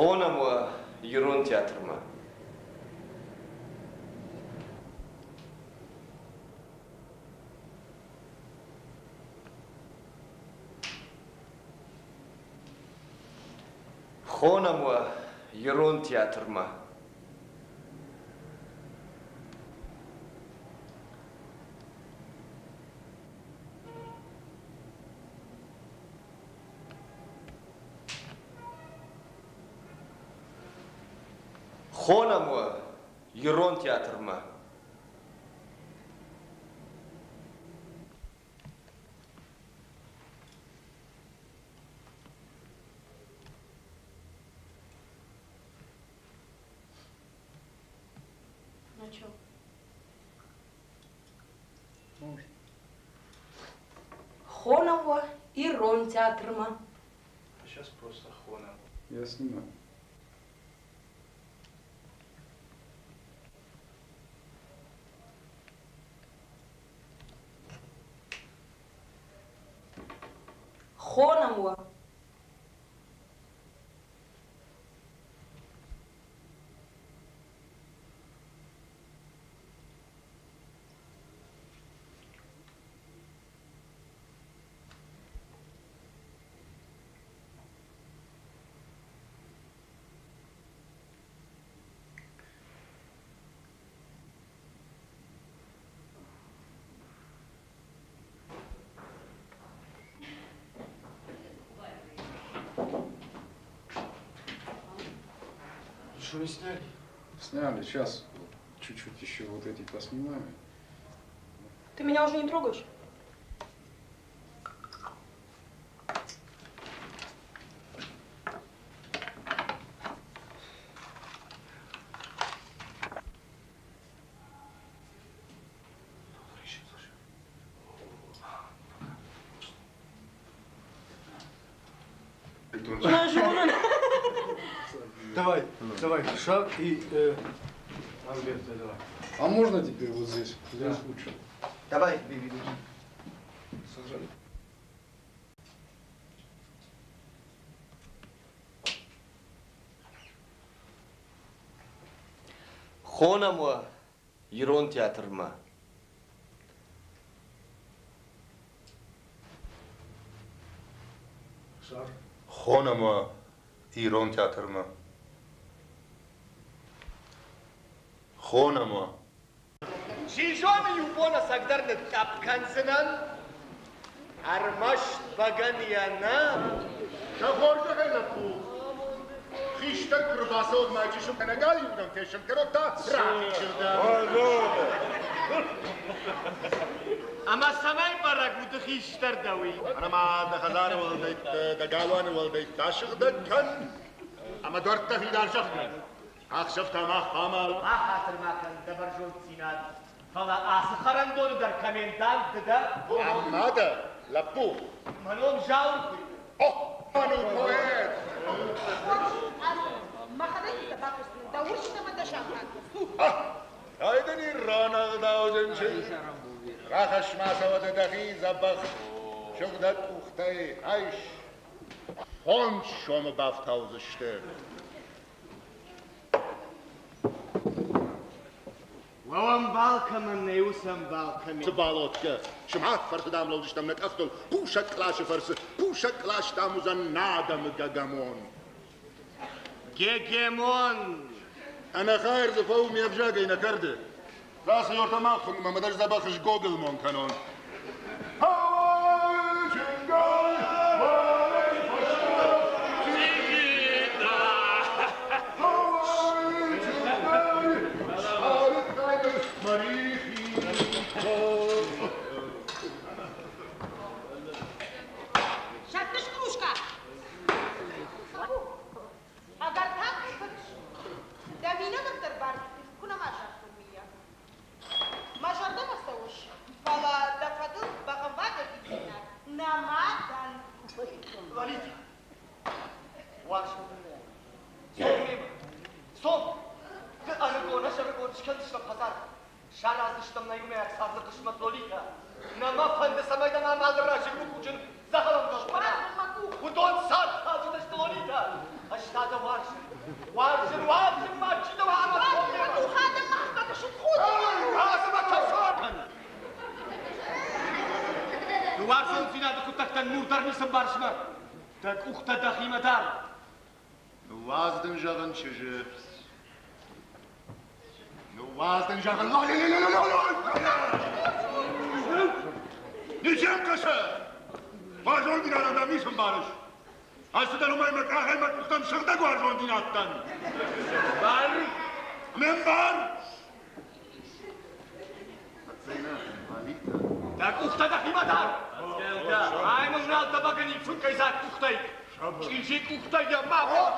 Хона мă Iron театр mă. Хона мă Iron театр mă. Хона мă Iron театр mă. Ну чё? Можно. Хонова Iron театр mă. А сейчас просто Хонова. Я снимаю. Хонова. Что не сняли? Сняли, сейчас чуть-чуть еще вот эти поснимаем. Ты меня уже не трогаешь? Давай, шаг и Альберто, давай. А можно теперь вот здесь? Здесь лучше. Давай, беги. Сажай. Хона mă Iron театр mă. Шаг. Хона mă Iron театр mă. Хона mă. Și joamă iubona sagdarnă tapkanzınan armaş baganiyana. Că vorcă hele cu. Хиштер крубасов мальчишек канагали удам тешен крота. Рахишда. Ama samay baragudu xiştar dawi. Ana ma da khazar والبيت da gawan والبيت taşık da kan. Ama dörtte fidar şafna. Akşafta mahkamal. Ah hatırmakan dabarjol sinad. Fala ası karandonu dar komendant da. Amma da lappu. Manom jaur. Oh, manu poet. ما خليك تبقى دورش ما تشاهد Haydın İran'a da o zemşin. Rahaş masavada dahi zabak. Şugdat uhtay ayş. Honç şomu baftavuz işte. Wawan balkamın neyusam balkamın. Tıbalotka. Şimhat farsı damla iştamnet aftol. Puşak klaşı farsı. Puşak klaş damuzan nadamı gagamon. Gegemon. أنا خير زفوم يفجاقي نكرده راسي يورتا ماخن ما مداش زباخش جوجل مون كانون شدش کروشکا اگر tak دمینه مقدر برد کنه ماشر کنمیا ماشرده مستوش فلا دفدل بغواده دیدینا نمادن Validi. Varsın. Soğuyayım. Son. Arıgona şarıgona çıkan dışına pazar. Şaraz dıştamına yürümeyak sazlı kışmat lolita. Nama fanda samaydan analdır rajı bu kucun zahalam doşmana. Bu don saat hazı dıştı lolita. Aşağıda varsın. kurtarmışsın barışma. Tak ukta da kıymetar. Vazdın jağın çıжы. Vazdın jağın Niçin kışı? Varjon dinarında mısın barış? Aslında umayma kahaymak uktan şırda varjon dinattan. Var. Men var. Так ухта да кıymetar. Ayımın altına bakın ilk kaysak uktayı. Çiçek uktayı mahvol.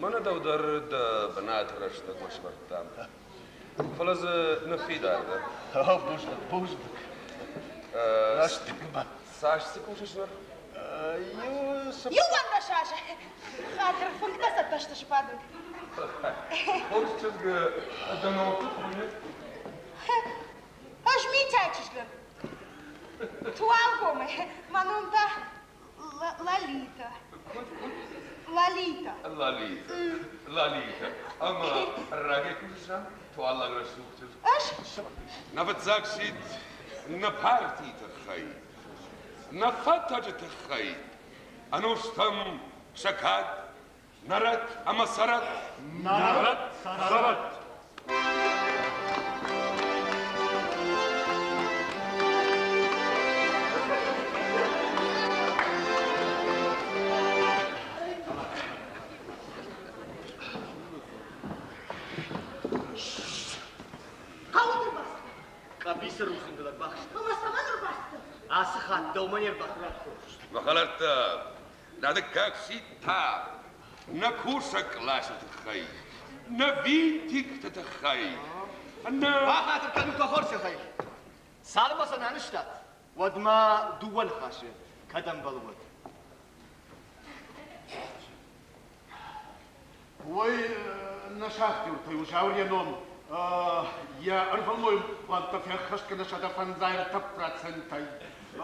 Mana dawdar da banaat rashta mashwartam. Falaz nafidarda. Buzd. Rashtik ba. Sash sikushishwar. Юлан да шаша. Хатер функта саташта шпаду. Хочешь да науту хуйня? Аж митячишлен. Туалгоме. Манунта Лалита. Lalita. Ama rage kusha to Allah rasucht. Ash. Na wat zaksit na party te khay. Na fataj te khay. Anustam shakat narat ama sarat. Narat sarat. Kapısı rusunda bak. Ama sana dur bastı. Ası hatta o manyer bak. Bakhalarta nadik kaksit ta. Na kursa klasa te khay. Na vintik te khay. Na Bakatır kadın kahorsa khay. Sarmasın anıştat. Vadma duval khaşı. Kadam balvat. Ой, на шахте уртай ужаурья ном. Я арфалмой планта фяхашка на шада фанзайр 100%.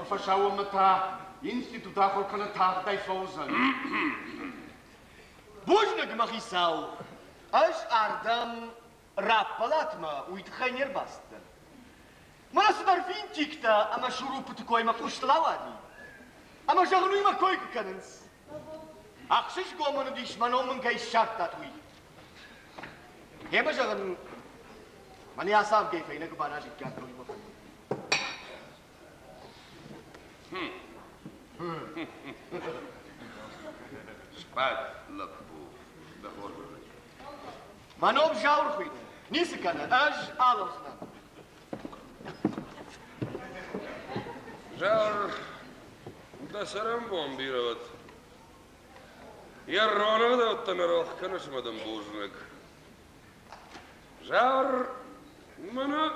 Фашауамата институт ахоркана тагдай фаузан. Bujna gmachisau. Aš ardam rappalatma uitkhainer bastı. Mana sudar vintikta ama şurupu tukoyma kuştlavadi. Ama jagnuima koyku kadınız. Ақшыш гомыны дейш маномын кай шартта туй. Хема жағын маны асам кейфейні күбана жеккен туй бұл. Спать лапу. Да орбы. Маном жаур хуйны. Несі кәні, әж алымсына. Жаур, да сарам бомбировать. Я ровно да оттанарох, конечно, мадам Бужник. Жаур, мана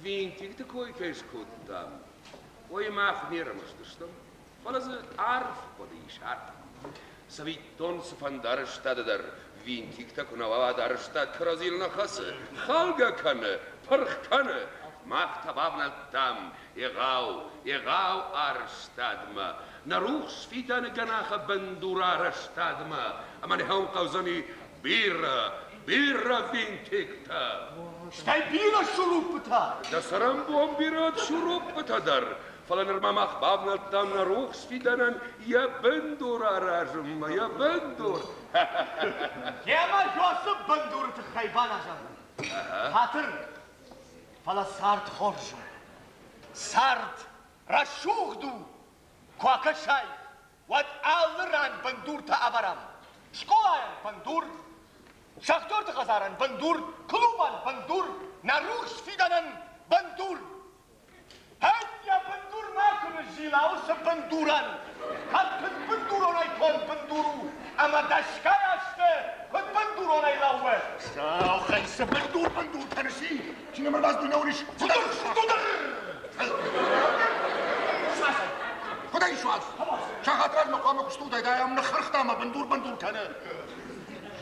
винтик такой кейскут там. Ой, мах нерамаштыштым. Фалазы арф подишар. Савит тонсы фандарыштадыдар. Винтик такунава дарыштад кразилна хасы. Халга каны, парх каны. Махтабавна там, егау арштадма. Нарух свиданы ганаха бандура арштадма. Амани хаун каузани бира винтикта. Штай бира шуруппыта. Да сарам бомбират шуруппытадар. Фаланыр мамах бавна там нарух свиданан я бандура ражма, я бандур. Кема жосы бандурты хайбан ажам. Хатыр. Фала сарт хоржу. Сарт рашухду. Квакашай. Вот аллыран бандурта аварам. Школаян бандур. Шахтёрты хазаран бандур. Клубан бандур. Нарух свиданан бандур. Хәтя бандур макыны жилаусы бандуран. Хаттын бандур онай тон бандуру. Ама дашкай ашты. Хат бандур онай лауы. Сау қайсы бандур таныши. Чине мырбаз дунауриш. Судыр! Құдай шуаз. Шағатраз мақамы күстудайды аямны қырықтама бандур кәні.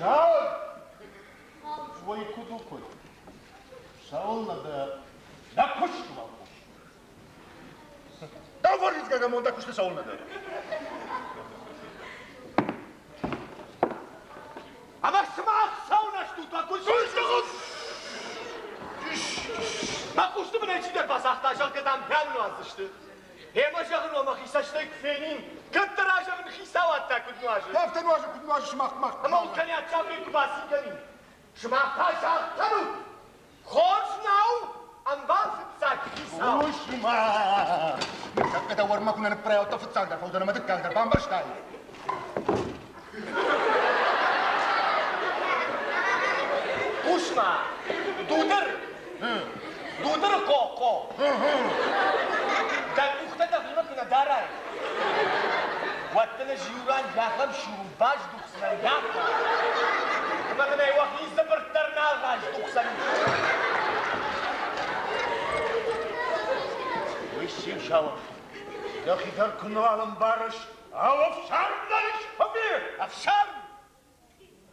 Жау! Свой куду кой. Шаулна да күшті бал. Да воргізгага монда күшті сауылнады. Ама шмақ саунашты да күшті. Макушты мына içinde basaqda жaqadan пәмін азышты. Hema жағын ома xisashday küfenin, kıttır ajağın xisavatta küdnuajı. Haftanuajı küdnuajı şmaq. Ama o kani atçabı kubasi kani. Şmaqta şaqtanu. Xoş nau, amban fıtsak xisav. Uşma! Şaqada varmak ulanıp prayotda fıtsaklar, faudanamadık kaldır, bambaştay. Uşma, dudur. Dudur ko. Dan uxtada qiymatına daray. Vattana jiuran yaxam şurubaj duxsanan yaxam. Maqnay waqi zabirtarna algaj duxsanan. Wishim şavam. Yaxidar kunu alın barış. Afşarlarış habir.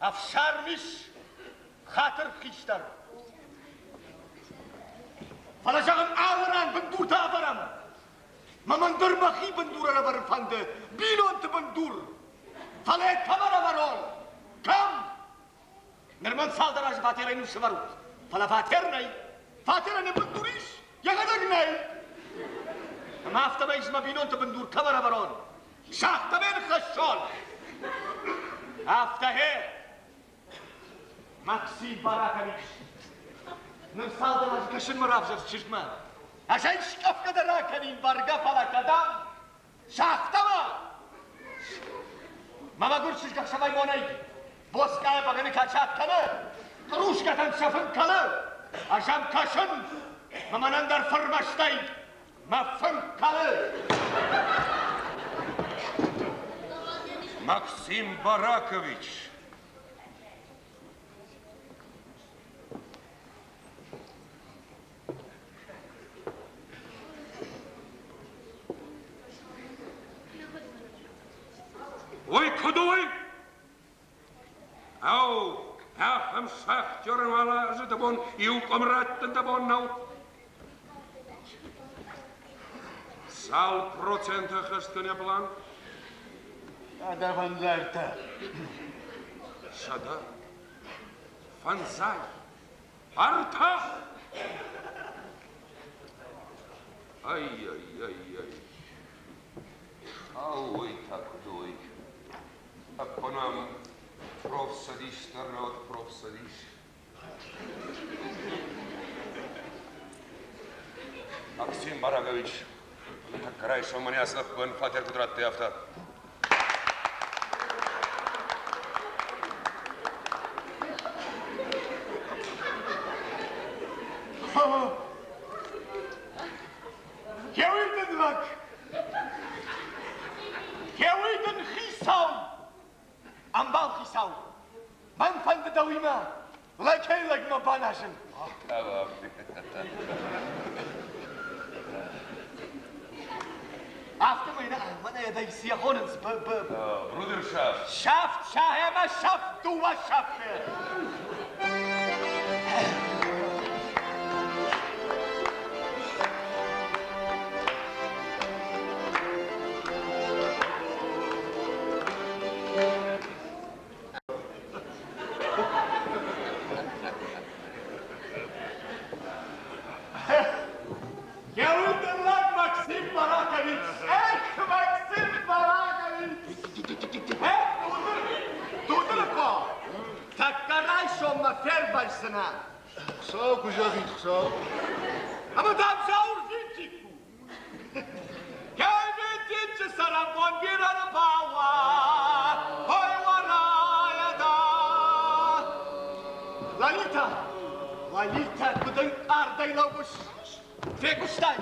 Afşarmış. Xatır qiştar. Falacağın ağıran bındurta avaramı. Mamandır bakı bındurara varım fandı. Bilontu bındur. Falaya kamara var ol. Kam. Nerman saldaraj vaterayın uşu var ol. Fala vaternay. Vaterayın bınduriş. Yakadak ney. Ama haftama izma bilontu bındur kamara var ol. Şahta ben xaşşol. Hafta he. Maksi Barakaniç. Nırsaldan kaşın mı rafzası çıkma? Aşağı şkafkada rakanin barga falakadan. Şahta mı? Mama gursiz kakşamay monaydı. Boskaya bagını kaçat kanı. Kıruşkatan şafın kalı. Aşam kaşın. Mamanandar fırmaştay. Mafın kalı. Максим Баракович. Ой, кудой! Ау, ахам шахтерым алажы табон, иукомраттын табон нау. Сал проценты хыстыне план. Ада фанзарта. Шада, фанзай, арта. Ай. Ой, так дуй. Понам профсадиш, народ профсадиш. Максим Барагович, какая еще у меня слабый фатер, который ты авто. Gewiden lak. Gewiden gisau. Ambal gisau. Man van de dawima. Like ma banashin. Tamam. After me now, when they see a honors, Bruderschaft. Schaft, Schahema, Schaft, du was Schaft. Gewiden lak, Maxim Barakovich. Maxim Barakovich. Dudur ko. Takkaray şomma fer başına. Sağ ol kucağın, sağ ol. Ama tam şaur zinçik bu. Gelmedince sarabon bir araba var. Hayvanaya da. Lalita kudun ardaylamış. Fegustay.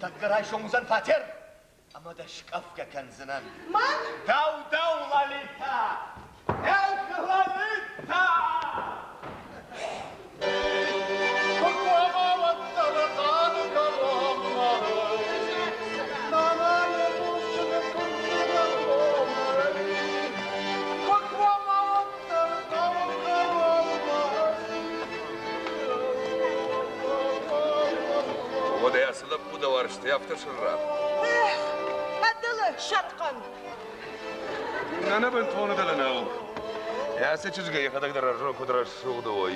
Takkaray şomuzan fater. Ama da şkafka kanzınan. Man, Dav Lalita. Elk Lalita. Вот я слаб буду варшты, автор шырра. adılı şatkan. Nana ben tonu da lanao. Ya seçiz gaya kadar da raro kudrar şuğdu oy.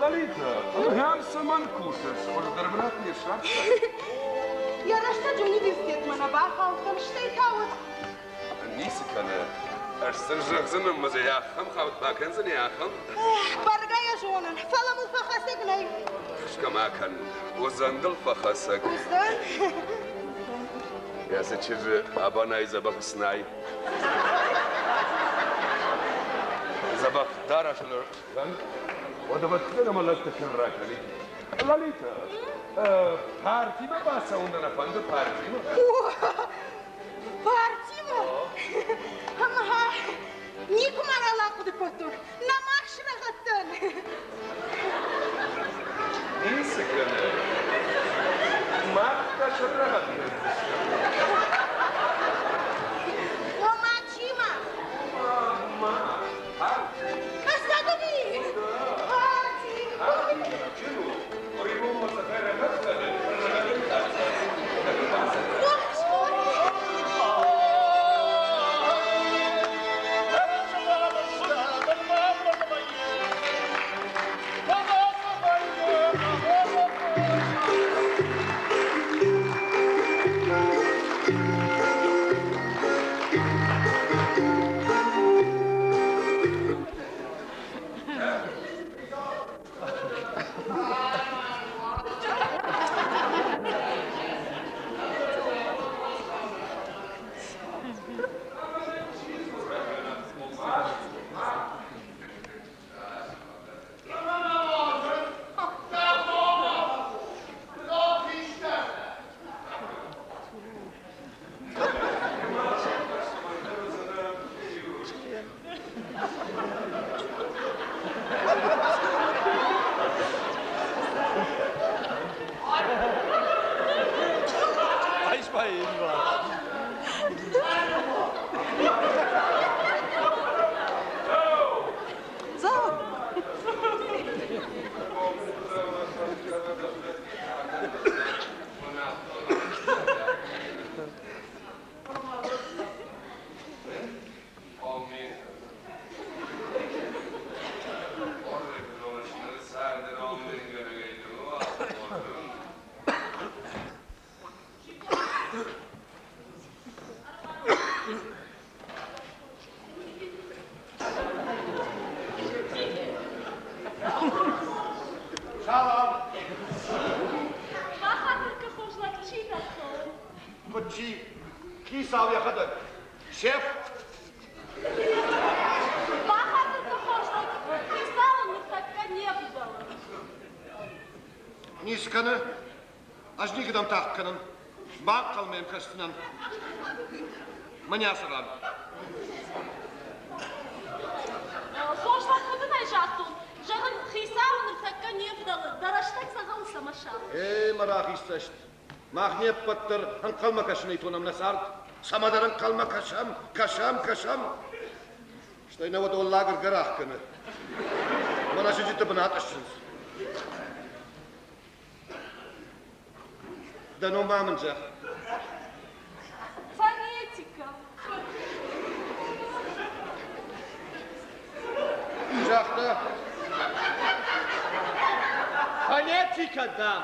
Lalita, hem saman kusas, o darbanat ne şart? Yaraşta cümle dizget bana bak halkım işte kavut. Nisi kana. Arsın jagzın mızı ya ham kavut bakenzın ya ham. Bargaya jonan, falamul fakasek ney. Şka makan, uzandıl fakhasak. Uzdan. Ya seçiz abanay zabak snay. Zabak daraşılır. O da baktılar ama lastakın rakali. Lalita, parti mi basa ondan apandı parti mi? Parti mi? Ama ha, nikumara lakudu potur. Namak şırağıttın. Nisi kana? Marka şırragat. Omacima. Ma, parti. Kasadani. Parti. Çinu, oribum masakara kastadı. Yok, kadar. Şef. Bahadır da hoşluk. Hüsav'ın takka ne budalı? Niskanı. Ajnikidam takkanın. Bağ kalmayayım kaçtınan. Manyası var. Hoşluk budu ne jahtun? Jağın Hüsav'ın takka ne budalı? Daraştak sağa usamaşal. Merak isteşti. Mahniyet battır. Han kalma kaşını itonam nasart. Samadarın kalma kaşam. İşte ne vada o lagır garah kını. Bana şu ciddi bana atışsınız. Da no mamınca. Fonetika. Jahta. Fonetikadan.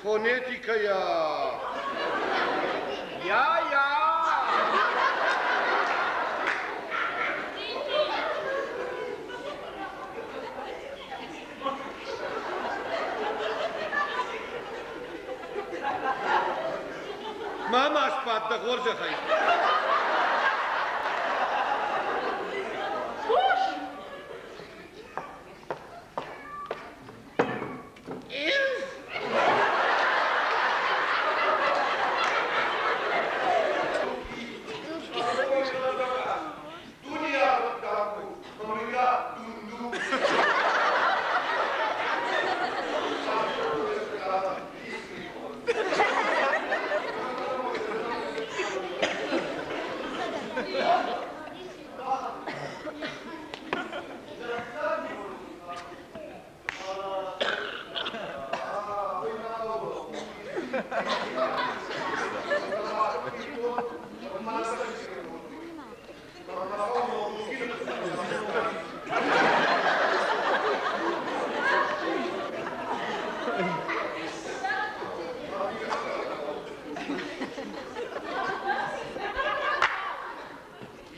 Fonetika ya. Ya. Mama aspatta gorja khay.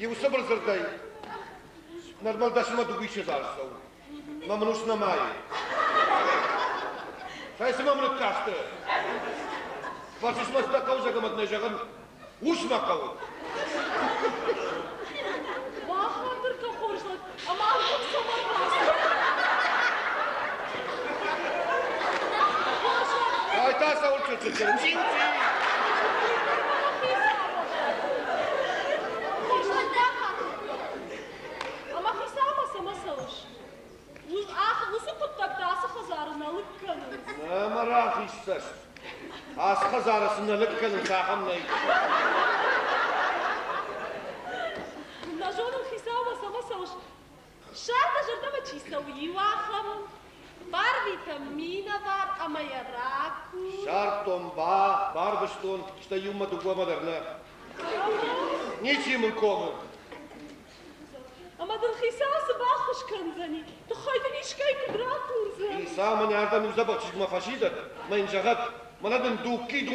Yusuf Brzırday. Normal daşıma dugu işe zarsav. Mamnus namay. Faysı mamnut kaçtı. Faşismas da kavza kamat nejağın. Uçma kavu. Bahadır da hoşluk. Ama artık sabah bastı. Hayta savur çocuklarım. Çin. Ama Hüsav'a masamış. Usu kutlaktası hazarınalık kanın. Ne merak ister. Az kazarasında lıkkanın sahamlayın. Нажонам Хисава сама сауш. Шата жартама чиста уивахам. Бар витамина бар, ама яраку. Şartom ba, barbıştun, işte yumma dugvamalarına. Niçin konu? Ама дын Хисавасы бахыш канзани. Тахайдын ишкай кудратурза. İsa nereden uza bak çıkma faşidir. Mayıncagat, manadın dukki,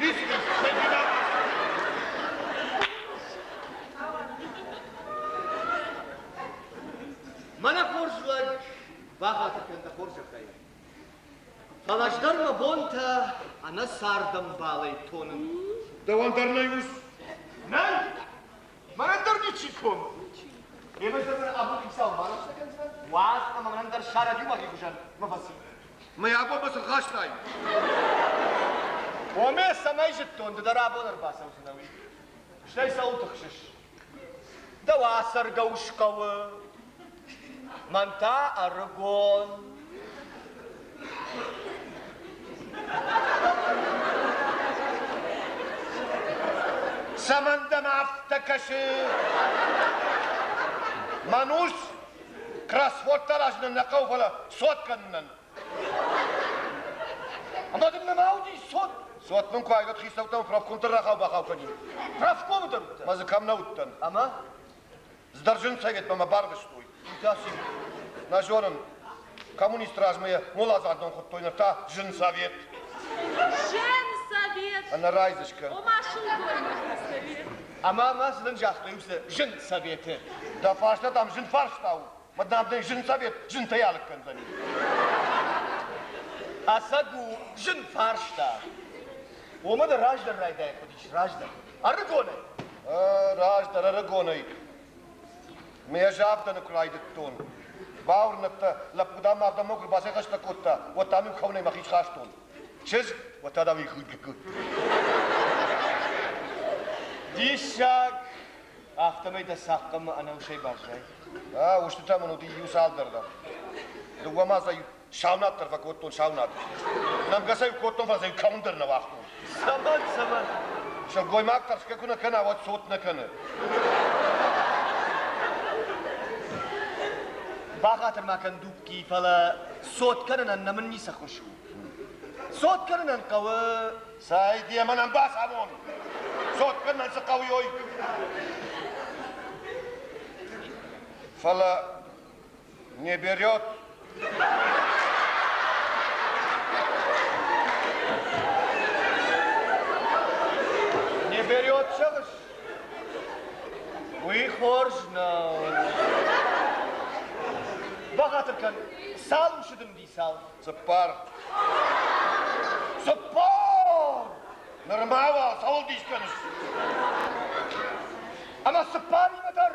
liski. Mana borçlar. Bahadır kanda borçakay. Talaşlar mı bonta? Ana sardım bağlay tonun. Davandarına yüz. Nan! Manandar niçin konu? Yemezler bana Abu Hüsav var mı sakın? Vaz ama manandar şara değil mi ki kuşan? Mafası. Mayaba basın kaçtayım. Ome samay jitton da rabonar basa usnawi. Shtay saut khshish. Da wasar gaushkaw. Manta argon. Samanda maftakaşı. Manus. Krasvotlar ajnın nakav fala. Sot kanından. Ama dümle maudi sot. Sot nun koyga txisavtan pravkontar raxav baxav kani. Pravkom dur. Mazı kamna uttan. Ama Zdarjın saget mama bargıstoy. tasim. Najorun. Коммунист размые молодцом хоть та жен совет. Жен совет. Она райзочка. O maşın koymuş совет. Ama nasılın jaxlıysa jin советы. Да фашта там жен фарш тау. Мадам жен совет, жен таялык канзани. Asagu jin farşta. Oma da rajdar rayday kudiş rajdar. Arıgonay. Rajdar Arıgonay. Mejabdan Ukraydıktun. Bağırnıkta, lapudam avda mokul basay kaçta kotta. Vatamim kavnay makiç kaçtun. Siz, vatadam yıkık. Dişak. Aftamayda saqqamı ana şey başlay. Ha, uçtu tamam o diyu saldırdı. Duvamazda şavnat tarafa kottun şavnat. Nam gasay kottun fazla counterna vaxtun. Saman. Şal goymak tarska kuna kana vat sotna kana. Bakatır makan dupki fala sot kananan naman nisa koşu. Sot kananan kawa. Say diye manan bas amon. Sot kana sa kawiyoy. Fala не берет. Не берет чагыш. Уй хоржна. Bakatır kan sal uşudum di sal. Sıppar. Нормава, сал дишканış. Ama sıppar imedir.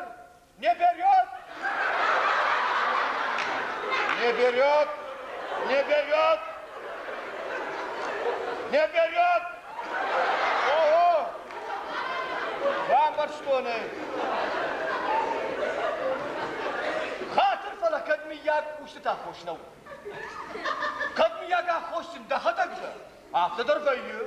Ne берет? Не берет. Ого! Вам var что ne? Hatır fala kadmiyak uştu ta hoşnav. Kadmiyaka hoşsun daha da güzel. Haftadır gayıyor.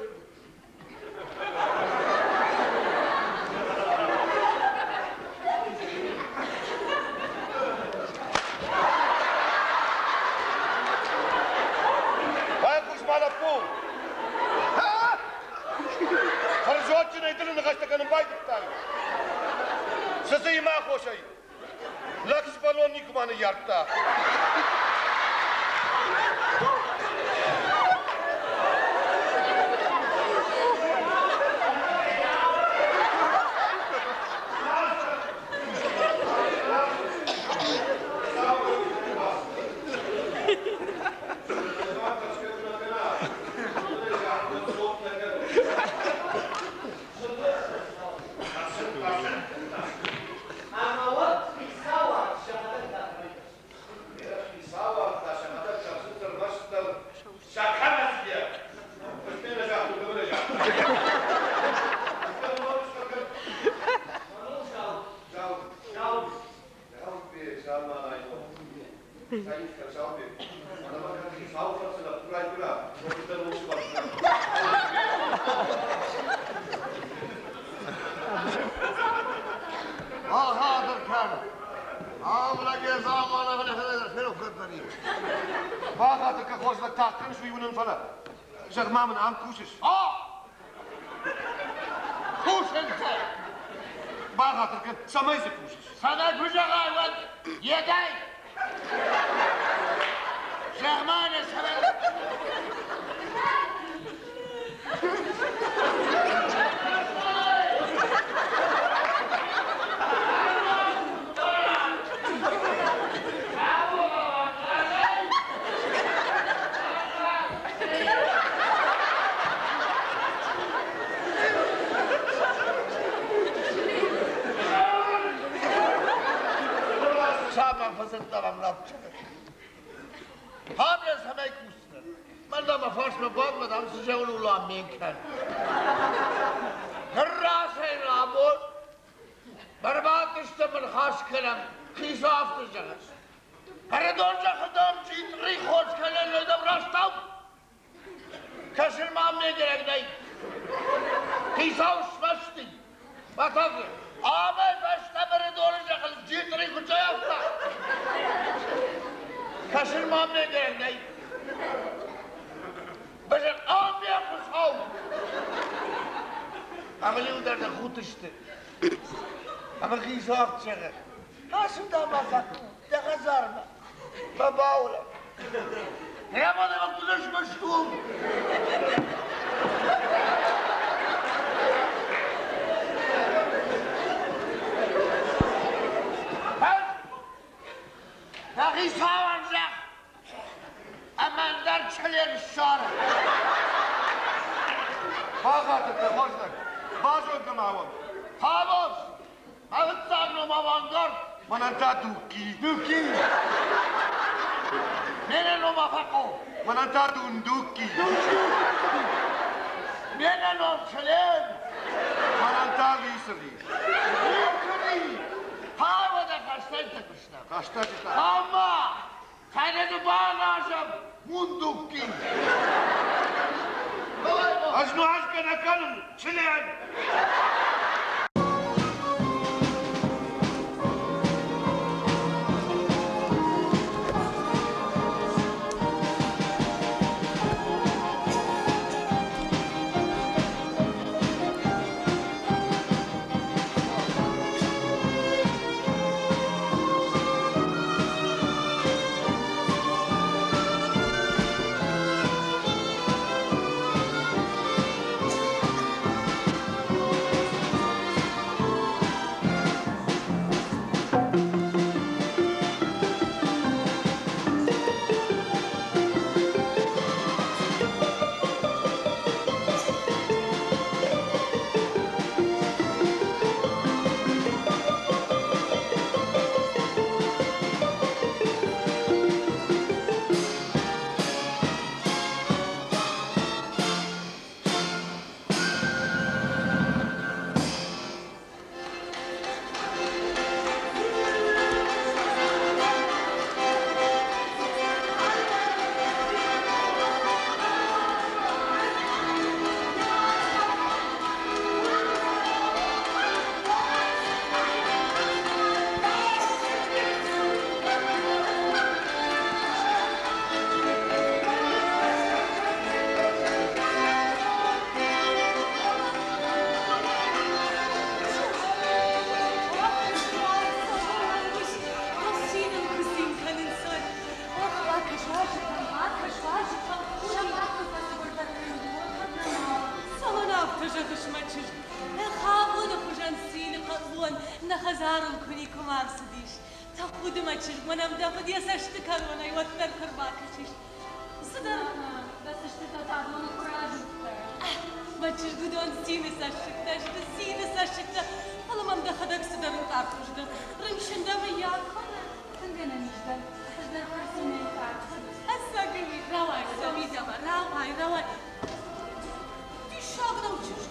Malapul. Ha? Харжотчина идылын қаштаканын байдықтар. Сысы има қошай. Лакс балон никманы яртта. Багато какво за такън шо юнен фала. Жагмамын ам кушиш. Кушен се. Багато ка самай се кушиш. Sana kucak hayvan yeday. Şahmane sana. Tamam laf çıkar. Hamle semek kustur. Ben de ama farsma bakmadan size onu ulanmayınken. Hırrasayın abur. Berbat istemir haş kelem. Kıysa aftıracağız. Her doğacak adam citri hoş kelenle de bıraştam. Kaşırmam ne gerek değil. Kıysa uçmaştı. Batazı. Abi başta beri doğacak citri kucaya afta. Kaşırmam ne gerek değil. Başın ağabey kushav. Ağlı udarda kut işte. Ama kıysa aftıracağız. Nasıl da mazak? De kazarma. Baba ola. Ne yapmadım kuzuşmuştum. Tahi savanacak. Amanlar çeler şar. Багато ка hoşlar. Bazı mavon. Havos! Avıtsarno mavangar! Mananta duki. Duki! Mene no mafako! Mananta dunduki. Mene no çelen! Mananta visri. Yukuri! Hava da kaçtan takışlar. Kaçta çıkar? Ama! Kaynadı bağıracağım! Munduki! Aznu aşkına kanım. Çileyen. نخزارم کنی کمار سدیش تا خودم اچش منم دفعه دیگه سشت کارونه ای وقت در کربا کشیش صدر بس اشتتا تعبان کراج بچش گودان سینه سشکتاش ده سینه سشکتا حالا من ده خدک صدرم تارتوش ده رمشنده و یاد کنه تنگنه نیشتن حزن خرسینه کارت هسا کنی روای سمیده و روای دیشاق نوچش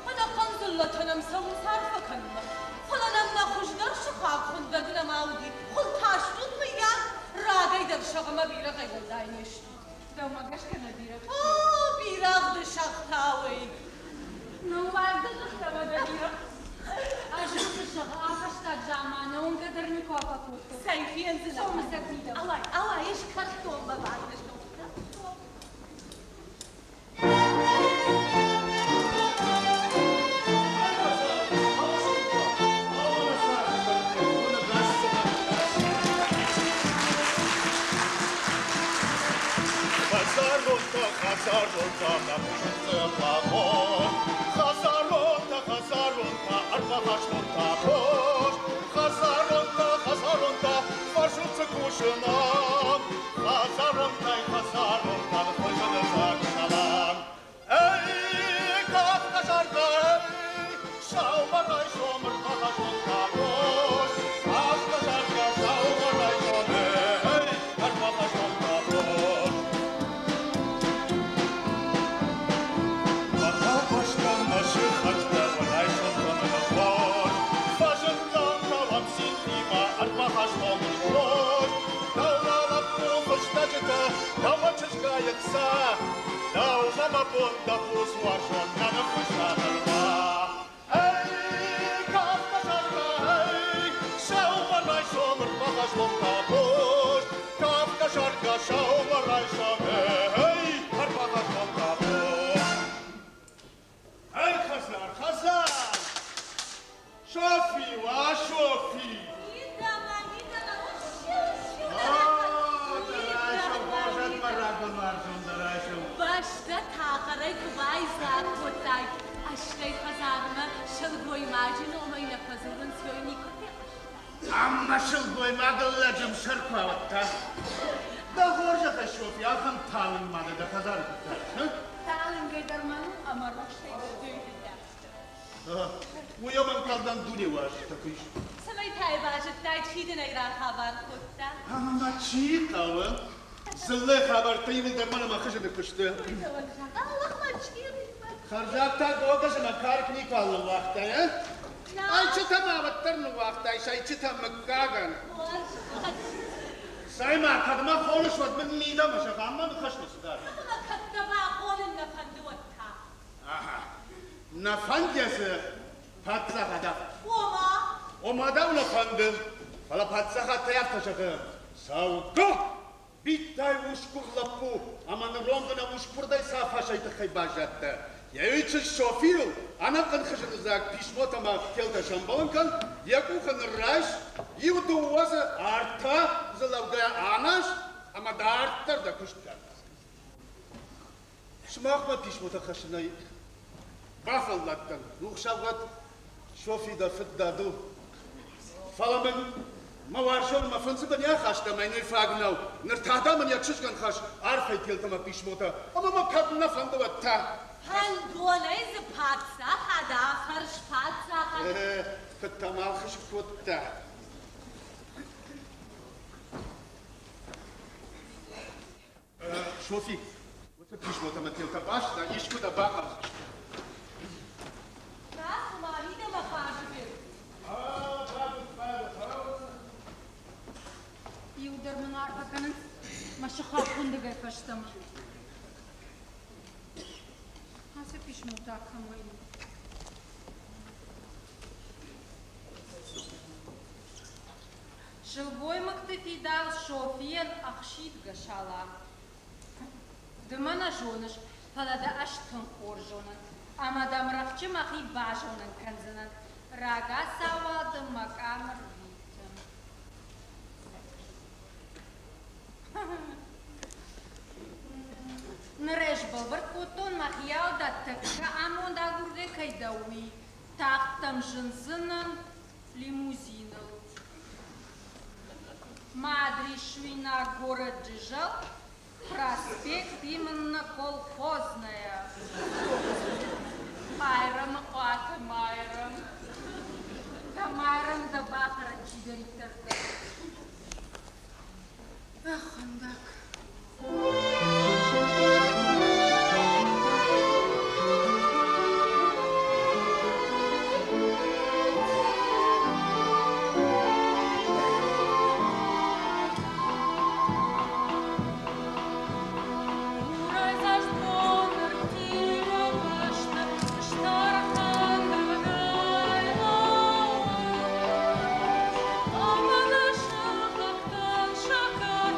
انا قنزلتنم سوم صرفه کنم فلانم نخوش در شخاب خونده دلم آودی خل تاشتون میگن راگای در شغمه بیرق ایل داینشت دو مگش کنه بیرق بیرق در شغتاوی نو وارد دخته و در بیرق اشرف الشغ آفش تا جامانه اونقدر نکوفا کوتو سیفی انزل سوم سکیدم اوایش کرتون ببردش خسارونتا نموشن سلامون خسارونتا اربع خشمونتا پوش خسارونتا فرشوت کشنام خسارونتا خوشن زاک سلام ای کاف کشارتا ای شاومرای شومر خشمونتا پوش کاف کشارتا شاومرای شومر ای اربع خشمونتا پوش Bunta pusła żona na puszarka. Ej, kawka żarka, ej, szaumaraj szomer, machasz bunta pusz. Kawka żarka, szaumaraj szomer, ej, machasz bunta pusz. Ej, Hazar, Shofi, wa Shofi. باشده تاقره کوبای زاد کتای اشتای خزارمه شلگوی ماجین اومای نپذیرن سیوی نیکوتی Amma şılgoy madallacım şarkı avatta. Da horja da şofi akım talın madı da kadar tutar. تعلم قدر منو اما رشته دو Uyaman kaldan duni var takış. Samay tayo bacet dahil çiğdin ayran haber kutta. Ama çiğ tavı. Zılle haber tayımı dermanı makışını kıştı. Allah maçkiyim. Kharjatda doğgasına karkini kallı vakta ya. Ay çıta mağabatlarını vakta, say çıta mıkkagan. Sayma kadıma konuşmat, ben midem aşağı ama mı kaçması dar. Ama kattaba kolun nafandı vatta. Aha. Nafancası patsa kadar. Oma. O da nafandı. Hala patsa kadar yaptı. Savga. Bittay uşkurla bu. Aman ronguna uşkurday safaşaydı kaybajattı. Ya için şofir, anakın kışınızak pişmotama kelta şambalınkan, yakukın raş, yıvdı vazı arta zılavgaya anaş, ama da arttar da kuştkar. Şımakma pişmota kaşınayı. Bafallattın, ruhşavgat, şofida fıddadu. Falamın, mavarşon mafansı ben ya kaçtamayın irfagnav. Nırtahda ya çışkan kaş, arfay keltama pişmota. Ama ma kadına fandı vatta. Han duanayız patsa hada karış patsa hada. Kıttamal kış kutta. Şofik, o pişmota matilta başta, işku da bakar. Nasıl mavi de makarşı bir. Iudarmın arkakanın maşı halkında gayfaştama. Nasıl pişmota kamayın? Живой мактефидал шофер ахшит гашала. Дымана жонаш, палада аштын оржонан. Амадам рахчы махи бажонан канзанан. Рага савады макамыр витым. Ныреш балбар кутон махияу да тăкка амон да гурде кайдауи. Тахтам жынзынын лимузиныл. Мадришвина город Жижал, проспект именно колхозная. Майрам, аты Майрам. Да Майрам да Бахара чигаритарда. Ах, андак. Shakar,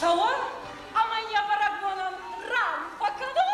Сауа, амая барабонан рам покадон.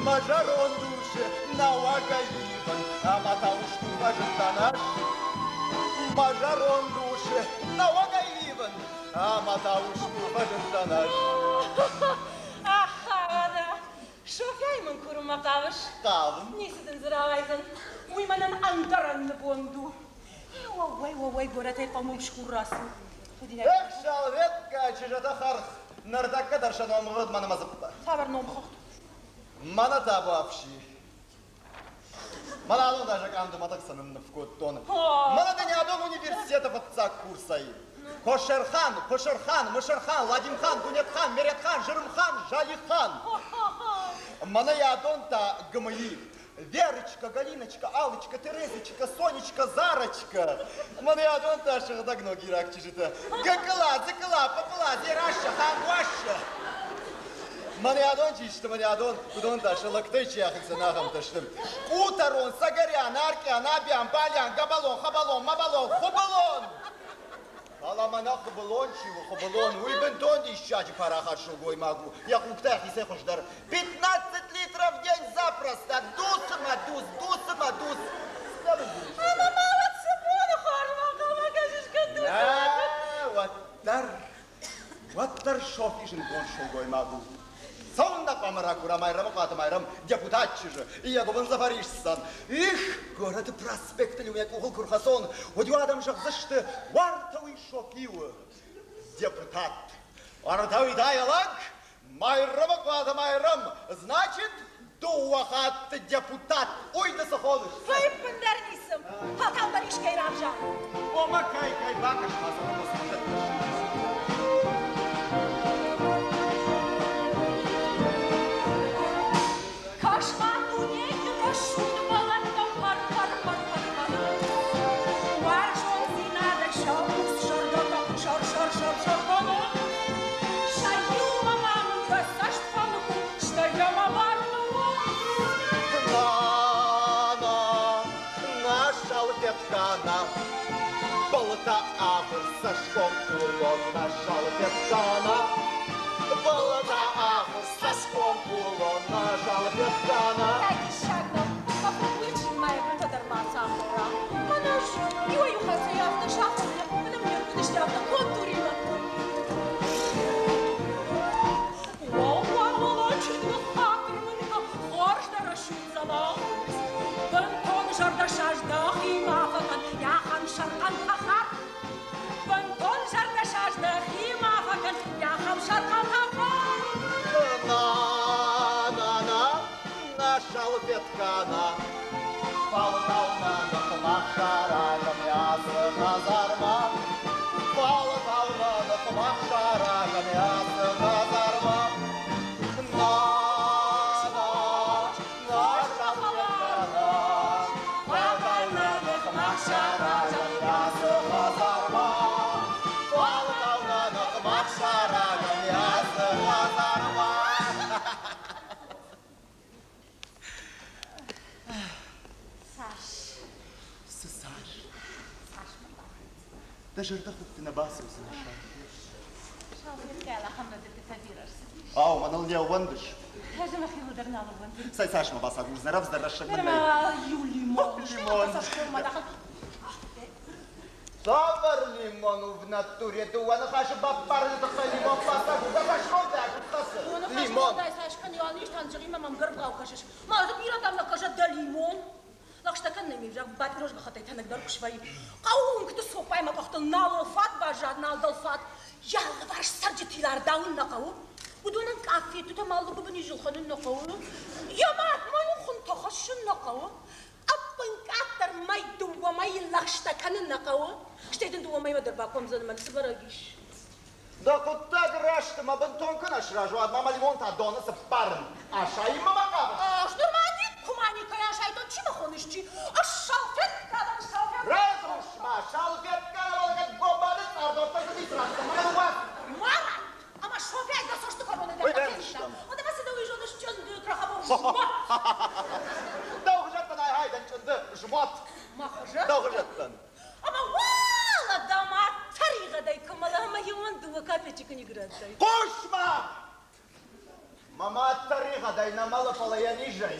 Мажарон душе наугаиван, а матаушку важен Мажарон душе наугаиван, а матаушку важен Ахара, шофяймын курматавыш. Кавын. Несідін зыравайдын, уйманан андаранны бонду. Ой, горатай помыл шкурасын. Эх, шалветка, чижата харх, нардакка даршаном вод манамазыпта. Табарном хоқты. Мана табавши. Мана алон даже канду матаксанын в коттон. Мана да не адон университета подца курсай. Кошерхан, Мышерхан, Ладимхан, Дунетхан, Меретхан, Жирмхан, Жалихан. Мана я адон-то ГМИ. Верочка, Галиночка, Аллочка, Терезочка, Сонечка, Зарочка. Мана я адон-то шагдагно гирак чижита. Гакала, закала, попала, зираша, хангуаша. Маниадон чишты, маниадон, кудон ташы, лактай чаяхынсы нағым таштым. Утарон, Сагарян, Аркян, Абян, Балян, Габалон, Хабалон, Мабалон, Хубалон. Аламана Хубалон, чего Хубалон, уйбентон ищачи парахат шугой могу. Я хуктах и сехушдар. 15 литров в день запросто. Дус. Ама малат сыбоны хармака, магазишка дуса. Ваттар шофишин гон шугой могу. Сонда помаракура майрам, катамайрам, депутатчи же, и я губан зафаришсан. Их, город проспект, люмя кухол курхасон, удюадам жахзашты, вартовый шокиу. Депутат. Вартовый дайлаг, майрам, катамайрам, значит, дуахат депутат. Ой, да сахолыш. Вайып піндернисім, палкал баришкай рамжа. Ома кай бакаш, масана посмотрит. Балта ахыр сашком кулон нашал вертана. Балта ахыр сашком кулон нашал вертана. Шагном, попробуйте моего подармаса ахора. Манаш, خيمة فكن يا خم شرقان تخر بنتون شرق شاشد خيمة فكن يا خم شرقان تخر на шалфеткана Полтавна на хмахшарагам ясы назарма Полтавна на хмахшарагам ясы назарма На шалфеткана Полтавна на хмахшарагам ясы назарма Полтавна на хмахшарагам ясы назарма Дажырда құттына басы өзіне شاوفت قال حمد التفيرس ما نلقى وندش هاجم أخي ودرنا له وندش سايساش ما بس أقول زرف زرش من ما يوليمون صبر ليمون في ناتوري تو أنا خاش بابار لتخلي ليمون باسا ده خاش مودا كتصل ليمون ده ساش كان يعنيش تنجري ما مقرقة وكشش ما تبيرة دم لكشة ده ليمون لقش تكلم يبجع بعد روج بخطيت هنك دارك شوي قوم كنت الصوباي ما بختل نال الفات باجاد نال دلفات يلا باش سرجتي لار داون نقو ودون كافي تتمالو بني جلخن النقو يا ما يخن تخش النقو أبن كاتر ما يدو وما يلقش تكن النقو اشتيتن دو وما يمدر باكم زل ما نسبرقيش Да куда грашь ты, мабантон канаш ражу, одна мальвон та дона с паром, а шай мама кава. Что мани, кумани кая шай то чима хонишчи, а шалфет кадан шалфет. Разруш ма, шалфет кава, как бомбады, а до того не страшно, мама вас. Мама, а ма шалфет да сошты короны да патента. Он да баси да уйжу да шчон да крахабор жмот. Да ухжаттан ай хайдан чунды жмот. Ма хожа? Да ухжаттан. Ама вала да ма тарига дай камала ма юан дуа капечи кани граддай. Кошма! Мама тарига дай на мало полая нижай.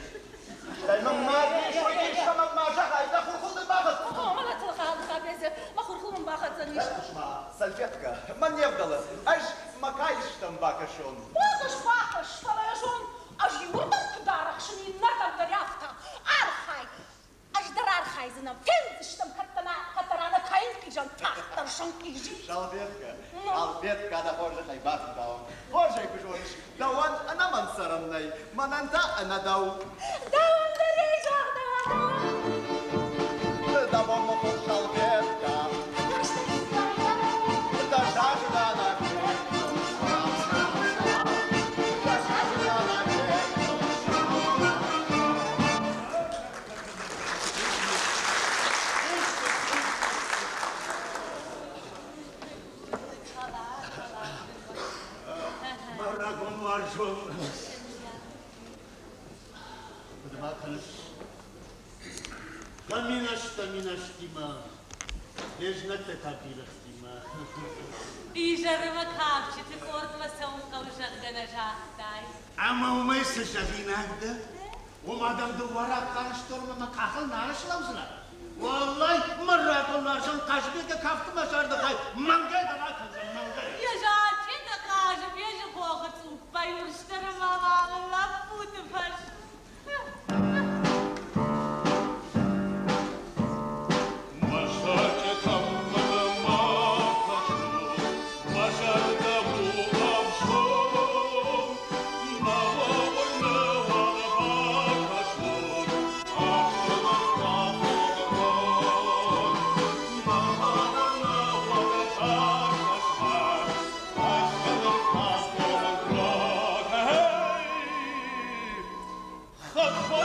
Дай мама нижай, что мама жахай, да хурхуды багат. О, мала целха капезе, ма хурхулун багат заниш. Кошма, сальфетка, man nevdala, aš makaiš tam bakashon. Багаш багаш, фалаяшон, аж юрдан кударах шни надам даряфта. Архай. Аж дарар хайзынам, фензиштам катарана кайын кижан тахтар шон кижи. Шалфетка, да хоже хайбат дау. Хоже кужош, дауан анаман сараннай, мананта анадау. Дауан дарежах дау. Давон мохол шалфетка. Да жажда на Каминаш тима, лежнате капирах тима. Ижарыма капчы, ты кордма саумка ужагдана жахтай. Ама умайсы жагинагда, умадам дувара карыштормама кахыл нарышламсына. Валлай, марраконларшан кашбеке кафтыма шардыкай, мангай да накынжан, мангай. Я жачи да кажем, я же хохоту, поюрштарыма вағылап буды баш. Hey!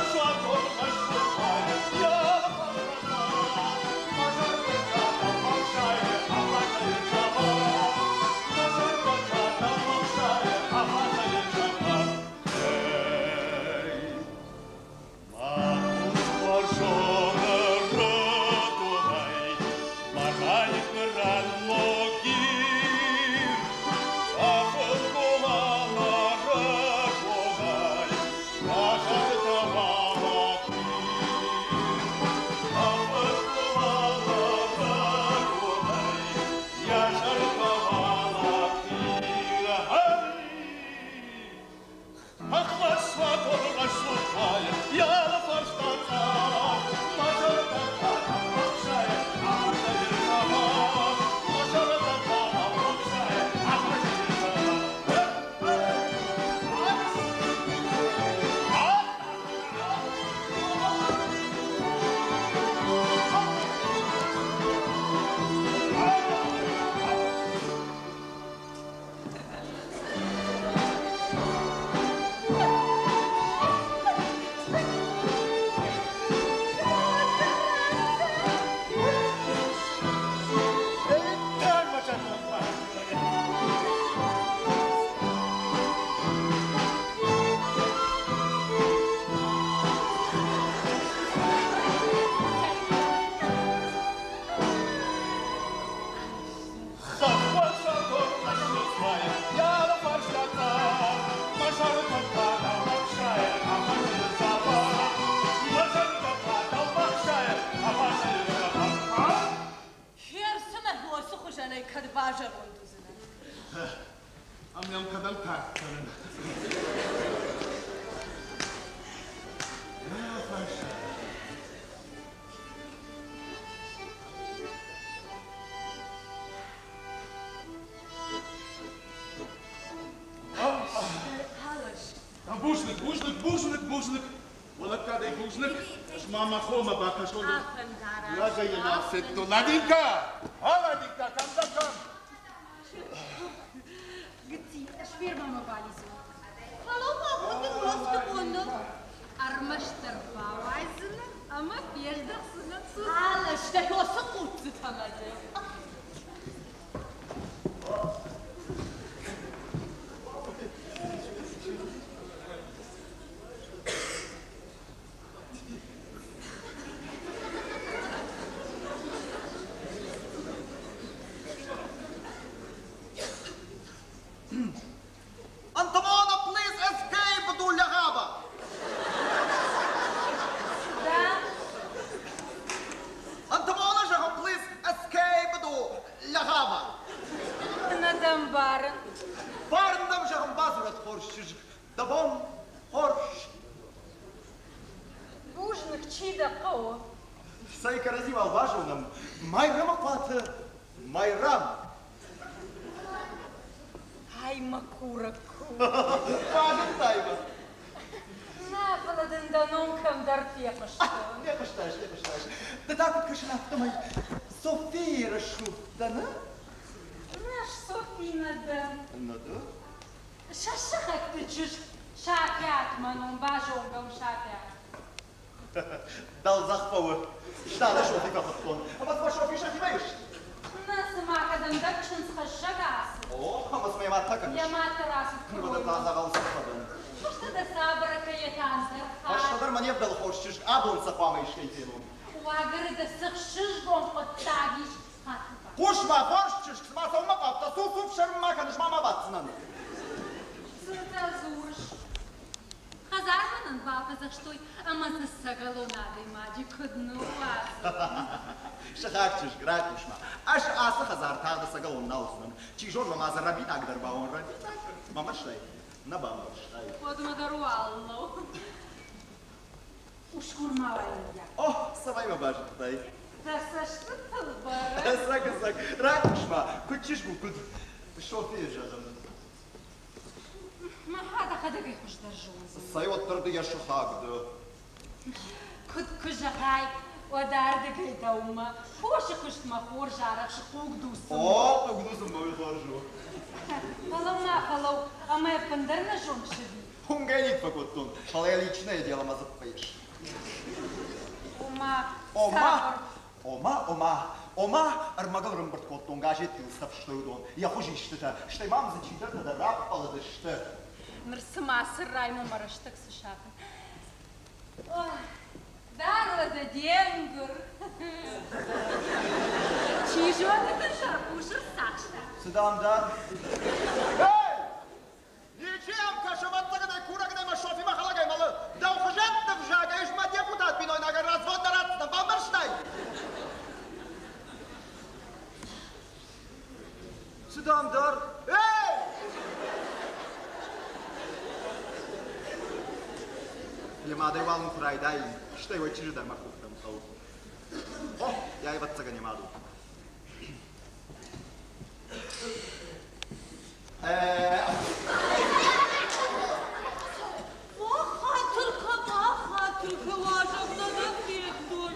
Amyam kadar taktın. Ne yaparsın? Бужник. Вона каде бужник. Ж мама хома бака шо. Ладно, я на сетто. Ладинка! Ладинка, кам. Gıtti, şver mama balizo. Hallo mama, du hast gewonnen. Armaştır bavayzını ama pierdaksını su. Hala işte olsa kutsu tamadı. Antamona, please escape do Lagaba. Antamona, please escape do Lagaba. Nadam barın. Barındam jahım bazurat horşçucuk. Dabom horş. Bujnik çiğde kava. Sayıka razival bajunam. Mayram akvatı. Mayram. Hay makuraku. Bajun tayba. Ne yapıladın da nonkam dert yapıştı. Ne yapıştaş. Da tak kışnaftımay. Sofia raşuttanı. Naş Sofinadan. Nadı? Şaşakak tıçış. Şakat manon bajongam şakat. Dal zahpavı. Ştada şofi kapatkon. Ama tva şofi şafi bayış. Nasıl makadam da çın sıkışagasın. Oh, ama smayma takamış. Яматерасу Kırmada taza kalsa kadın. Что да сабрака ятанзер? Başkadır mı niye bel horşçucuk? Abon sapama işkeytiyenu. Уагры да сыкшыш бом подтагиш хатыба. Kuşma horşçucuk. Sma savma kapta. Su şırma kanışmama batsınan. Сыта зурш. Хазарманын бапа за что ама за сагалонады мади кудну вас. Şakakçucuk, rakuşma. Aş ası hazar tağda sagal onun alsın. Çijor mama za rabin agdar ba on rabin. Mama ştay. Na bamba ştay. Подма даруалло. Ушкурмавая. Oh, savayma baştay. Да сашты талбара. Sak. Rakuşma. Kutçiş bu kut. Şofi jazım. Махада хадагай хуш дажуз. Sayı oturdu ya şu hagdı. Куд кужагай. Odardı gıydavma. Hoşu kuşma hor jarak şu kugdusum. Oh, kugdusum boyu horju. Халау, ама я пандарна жонкшеви. Hungenik fakuttun. Halaya liçine ediyalamazı payış. Ома, армагал рымбырт коттон гажет тилстав штойдон. Я хуже иштета. Штай мам за чидерта да рап алады шты. Нырсыма сыррайма марыштык сышатын. Дарла да денгур. Чижоны да шарпушыр сакшта. Sıdamdan. Hey! Niçin kaşıvatlıgıday kuragıday ma şofi ma halagaymalı. Davxıjatlı vjaga işma deputat binoynaga razvodda ratsda bambarştay. Sıdamdar. Hey! Немадай валну фрайдай. Что его чижда махух там хау. О, я его цага не маду. Только важно, да пектор.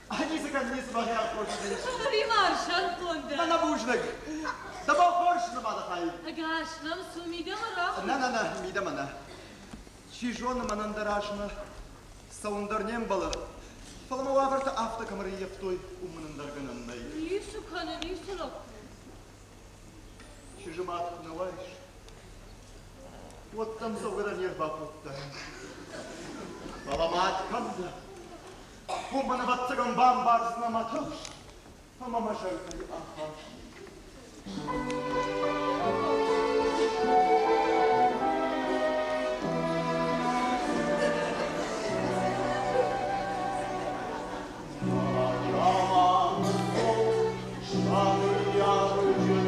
Они заказались багрят против них. Римаршан конда. На набужник. Да бахорш на мадахай. Агашнам сумидем рах. На, мидамана. Чижон манандарашна. Саундарнем бала. Фаламаварта автокамрия в той умнандаргананной. Лису кана, лису лак. Чижимат наваиш. Вот там завгранер бапутта. Баламат канда. Кумана ватсагам бамбарс на матош. Мама шаркали ахаш. Yaman, şanı yağmur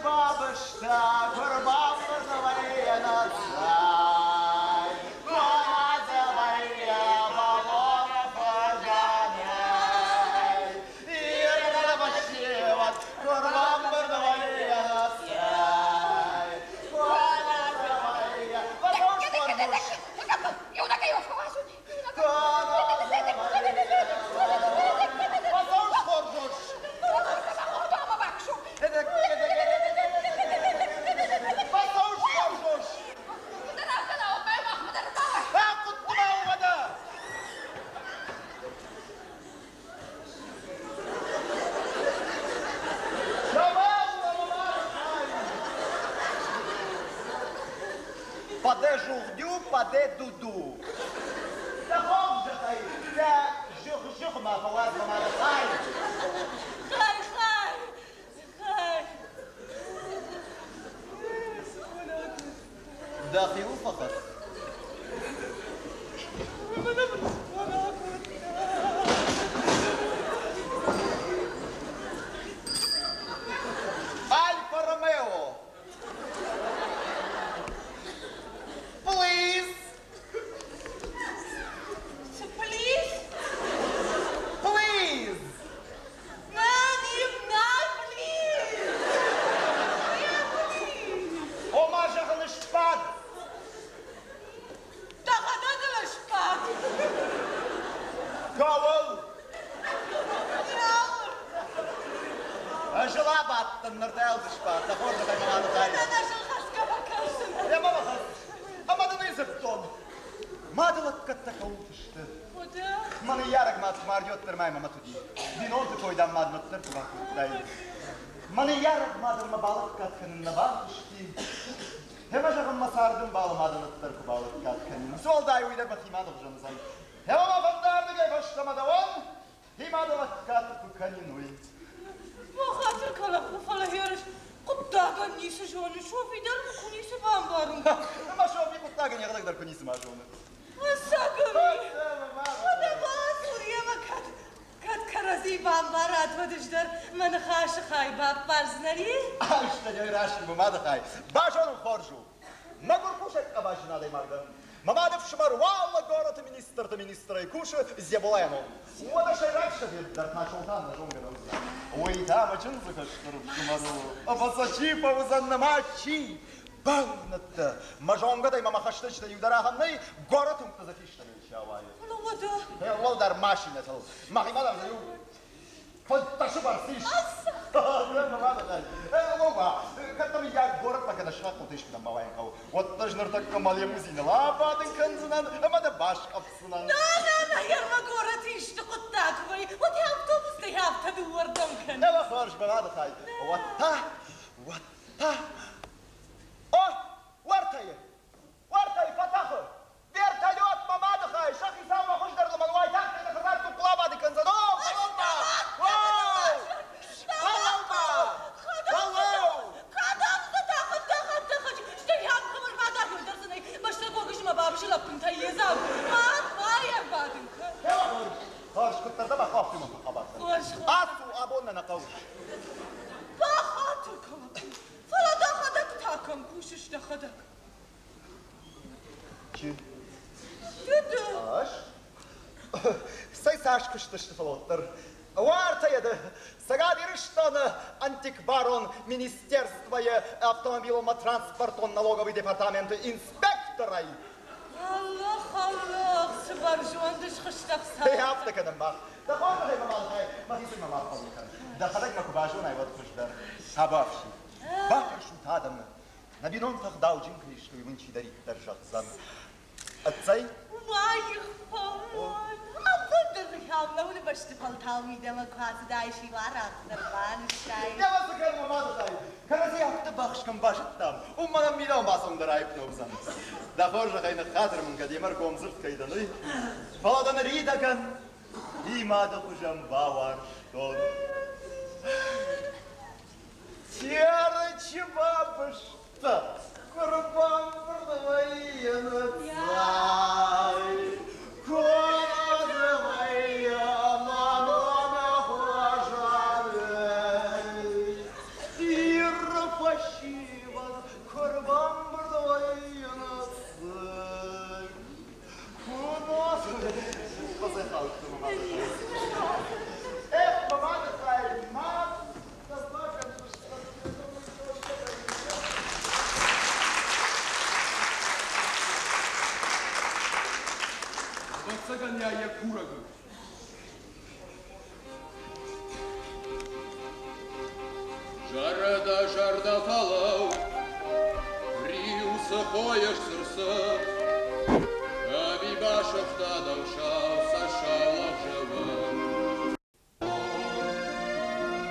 бабышта, kurban kızılayına say. Koyazılayya balona kocanay. Yerine başıvat, kurban kızılayına say. Koyazılayya, baboş varmış. Паде журдю, паде дуду. Да хом же хай, да жух ма фалаз ма хай. Хай. Да хил фақат. Альфа Ромео. Please. Please? Please. Man, if not, please. Oma жағын ішпад. Тағада да шпак. Кауыл. Жыла баттын нұрдәлді шпад. Тақорды қаймағаны қайы. Нашыл хасқа бақарсын. Мама қыз. Амадын изыптон. Мадылық қатта қауылтышты. Ода? Маны ярық маты маргеттір маймама тұди. Винонты қойдан мадыныттыр тұвақыттай. Маны ярық мадылма балық қатқынына бағышты. Хема жағын масардың балы мадыныттыр балық қатқынына. Солдай ойдар бақимадық жанызай. Хема мафандарды кай баштамада он. Химадылық қатты күкканин ой. Махатыр қалақлы фала ярыш. Құптағын несі жоны шофидар мı күнесі бамбарым. Ама шофи құттағын еғылығдар күнесі ма жоны. Асағым. Ода басыр ема кат карази бамбар атвадыждар. Маны хашы хай бап барзынари. Ашта жайрашын бұмады қай. Бажоның қоржу. Магур кушать қабашын адай мағдым. Мамадов шмарвалла город министра и куши зеболаем он. Ода шайракша веддар нашолтан на жонгана. Ой, там очын зықыштырып шумару. Апасачи паузанна мачи. Бағнатты. Мажонгадай мамахаштычты юдарағаннай город ұмтызатишты мелшавайы. Ода? Олдар машина тыл. Мағимадар заю. Подташы бар сиш. Лоба, каттам я город пока нашла кутышкадан бавайын қау. Отта жныртак камалия музина лападын кынзынан, амада баш қапсынан. На, ярма город ишті құттақ бай. Вот я автобуста я автады уардам кін. Нева хорш бағады қай. Ватта. О, вартайы. Вартайы патахы. Вертолет мамады қай. Шақи сама құждарлы мануай тақтайды қызар тұқлабады кынзан. О, қалалма. Hoş kutlarda bak aftımı kabattın. Attu abonuna kavuş. Bahatı kavuş. Falada kadak takım kuşuşta kadak. Ki? Düdü. Hoş. Say saç kıştıştı falotlar. Вартаяды. Сага Верыштаны антикбарон Министерства автомобильного транспорта налоговый департамент инспекторай. Allah, sıbar жуандыш қыштақса. Hafta kadın bak. Da korku da mamalı kay. Mahisi mamalı kalın. Da kadak mı kubajun ay vat kuşlar. Sabahşi. Bakır şu tadamı. Na binon tak davcın kıyıştı yuvun çidarik derşatsan. Atsay. Vay falan. Apındır rıhamla onu başlı paltavıydı ama kuatı da işi var aktırban işay. Ne vası kar mamalı kay. Karası yaptı bakışkın başıttam. Ummana milyon basımdır ayıp nobzan. Da korku kayını kadrımın kadimar komzırt kaydanı. Faladanı ridakan. İmadı kuşam bavar şton. Тярочи, бабушка, курбан продавая цай, курбановая манона хожаны, ирфа Жарда фалау, Риуса поешь сырсыр, Абибашев тадавшау, сашалов живым.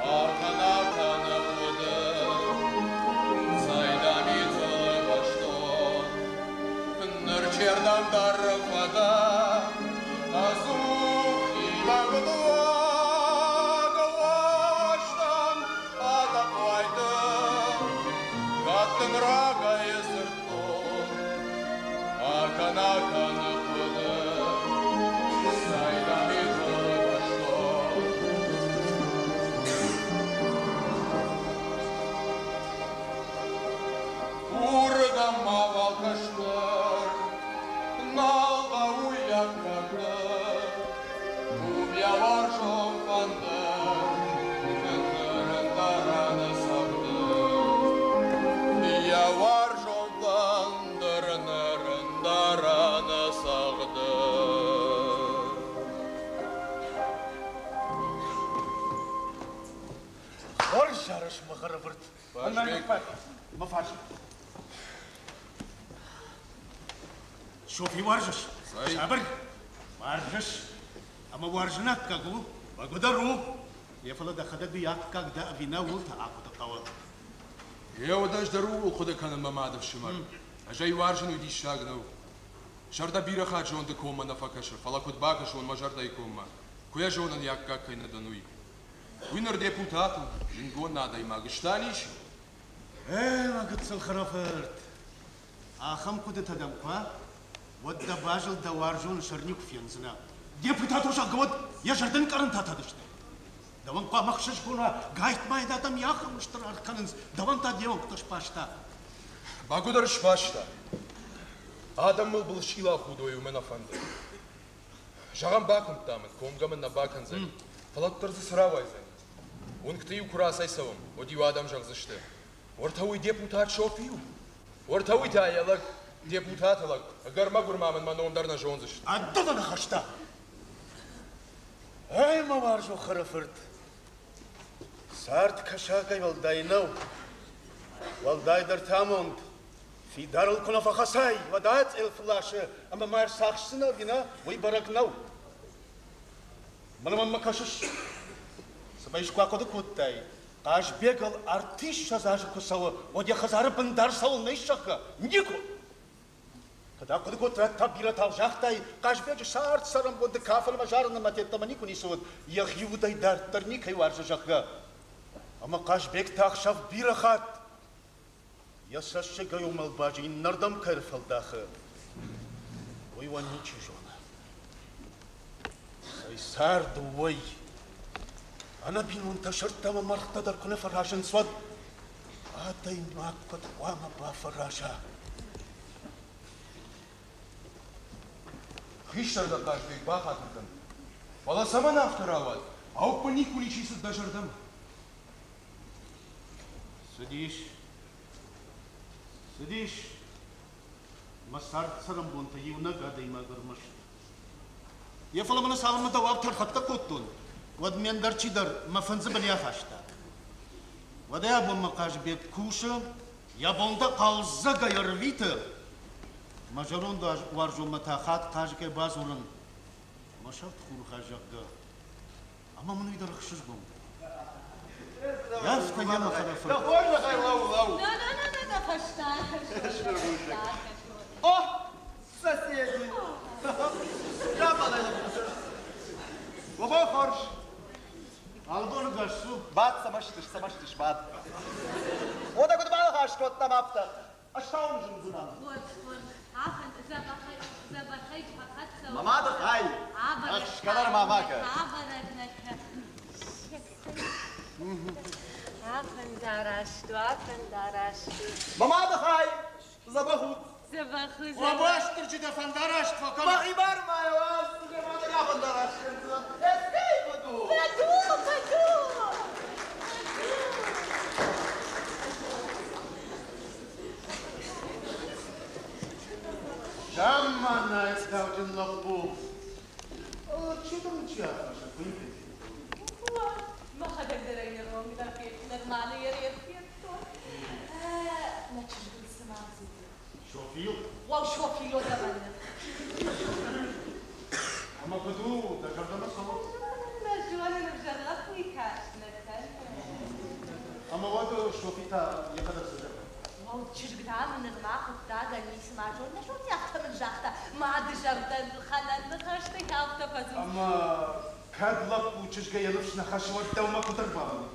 Arkana kanıplıdı, Saydami tılı başton, Nır çerdan darıfada, Azuk ibagıdua, Gavaştan adaklaydı, Kattın ragayı sırtton, Arkana kanıplıdı, Saydami tılı başton, Ургам мавал каштар, налга уяккар, Умя варжом фандар, Нырын дараны савды. Я варжом фандар, Нырын дараны савды. Хор жарыш мығыры бұрд. Мафаш. Шофи варжыш. Шабыр. Варжыш. Ама варжынат кагу. Благодару. Ефала да хада бияк когда вина улта акуда кавал. Я удаж дару خود کنم ممادف شمار. اجای وارجن ودی شاگنو. شرط بیره خاط جون دکوم نفکشر. فلا کد باکش ون مجرد ایکوم. کویا جونن یک کاکین دنوی. وینر دیپوتاتو. جنگون نادای ماگشتانیش. ما قد سالخرافرت. آخم كده تدم قا ودا باجل دوارجون شرنيك فينزنا ديبوتاتو شاقود يا جردن كارن تاتادشت دوان قا مخشش كونا غايت ما يداتم ياخم مشتر اركنز دوان تا ديون كتش باشتا Багударыш башта. Адам был шила худой у меня фанды. Жагам бакым тамын, комгамын на бакан зен. Фалаттырзы сыравай зен. Он ктыю курасай савым, одию адам жагзышты. Ортауй депутат шофию. Ортауй таялак депутаталак. Гарма гурмамын маномдарна жонзышты. Аддана нахашта. Ай маваржо харафырт. Сарт кашакай валдайнау. Валдайдар тамонд. في دار الكنفة خساي ودات الفلاشة أما ما يرساخشنا بنا ويبرقناو من مكاشش سبايش كوا كده كوتاي قاش بيقل ارتيش شازاج كسوا ودي خزار بندار سول نيشكا نيكو كدا كده كوترا تبيرا تاوجاختاي قاش بيج سارت سرم بود كافل مجارنا ما تتمنيكو نيسود يغيوداي دار ترني كاي وارجاكا أما قاش بيك تاخشاف بيرخات يسشق يوم الباجي نردم كرف الداخل ويواني تشجونا سيسار دوي أنا بين منتشرت تما مرتدر كنا فراشن سود آتاي ماك قد واما با فراشا خيشتر دا قاش بيك باخات مكان والله سما نافتر آوال أو بنيكو نيشيس الدجردم سديش سديش مسارت سرم بونتا يونا قادي ما قرمش يفلا من سالم دواب ترخط كوتون ود من درچي در مفنز بنيا فاشتا ود يا بو مقاش بيت كوشا يا بوندا قالزا غيرвит ماجرون دا وارجو متاخات قاج كي بازورن مشرط خور خاجا اما من يدر خشش بون يا فتا يا مخرف لا فشتان Oh, соседи! Я подойду. Бабай хорош. Алдон гашсу. Бат, самаштыш, бат. Вот так вот балахаш, что там апта. А что он же зунам? Мамада хай. Ах, шкадар мамака. Мамада хай. Забахут. واباش ترجي دا فندراش تفكر بغيبار ما يواز ما يا فندراش اسكي بدو جامعنا استوجن لبو شو تمشي ما حدا يقدر يروم إذا في نغماني يريد شوفيل واو شوفيلو دمنا أما بدو ده جردنا صوت نجوانا نبجرلقني كاشنة أما وادو شوفيتا يقدر سجل واو تشجع من الماخذ تاعنا نسمع جونا شو تاخذ من جاخته ما عاد جردن الخنان نخشت ياخذ فزو أما كادلب وتشجع يلفش نخش وده وما كنت رباهم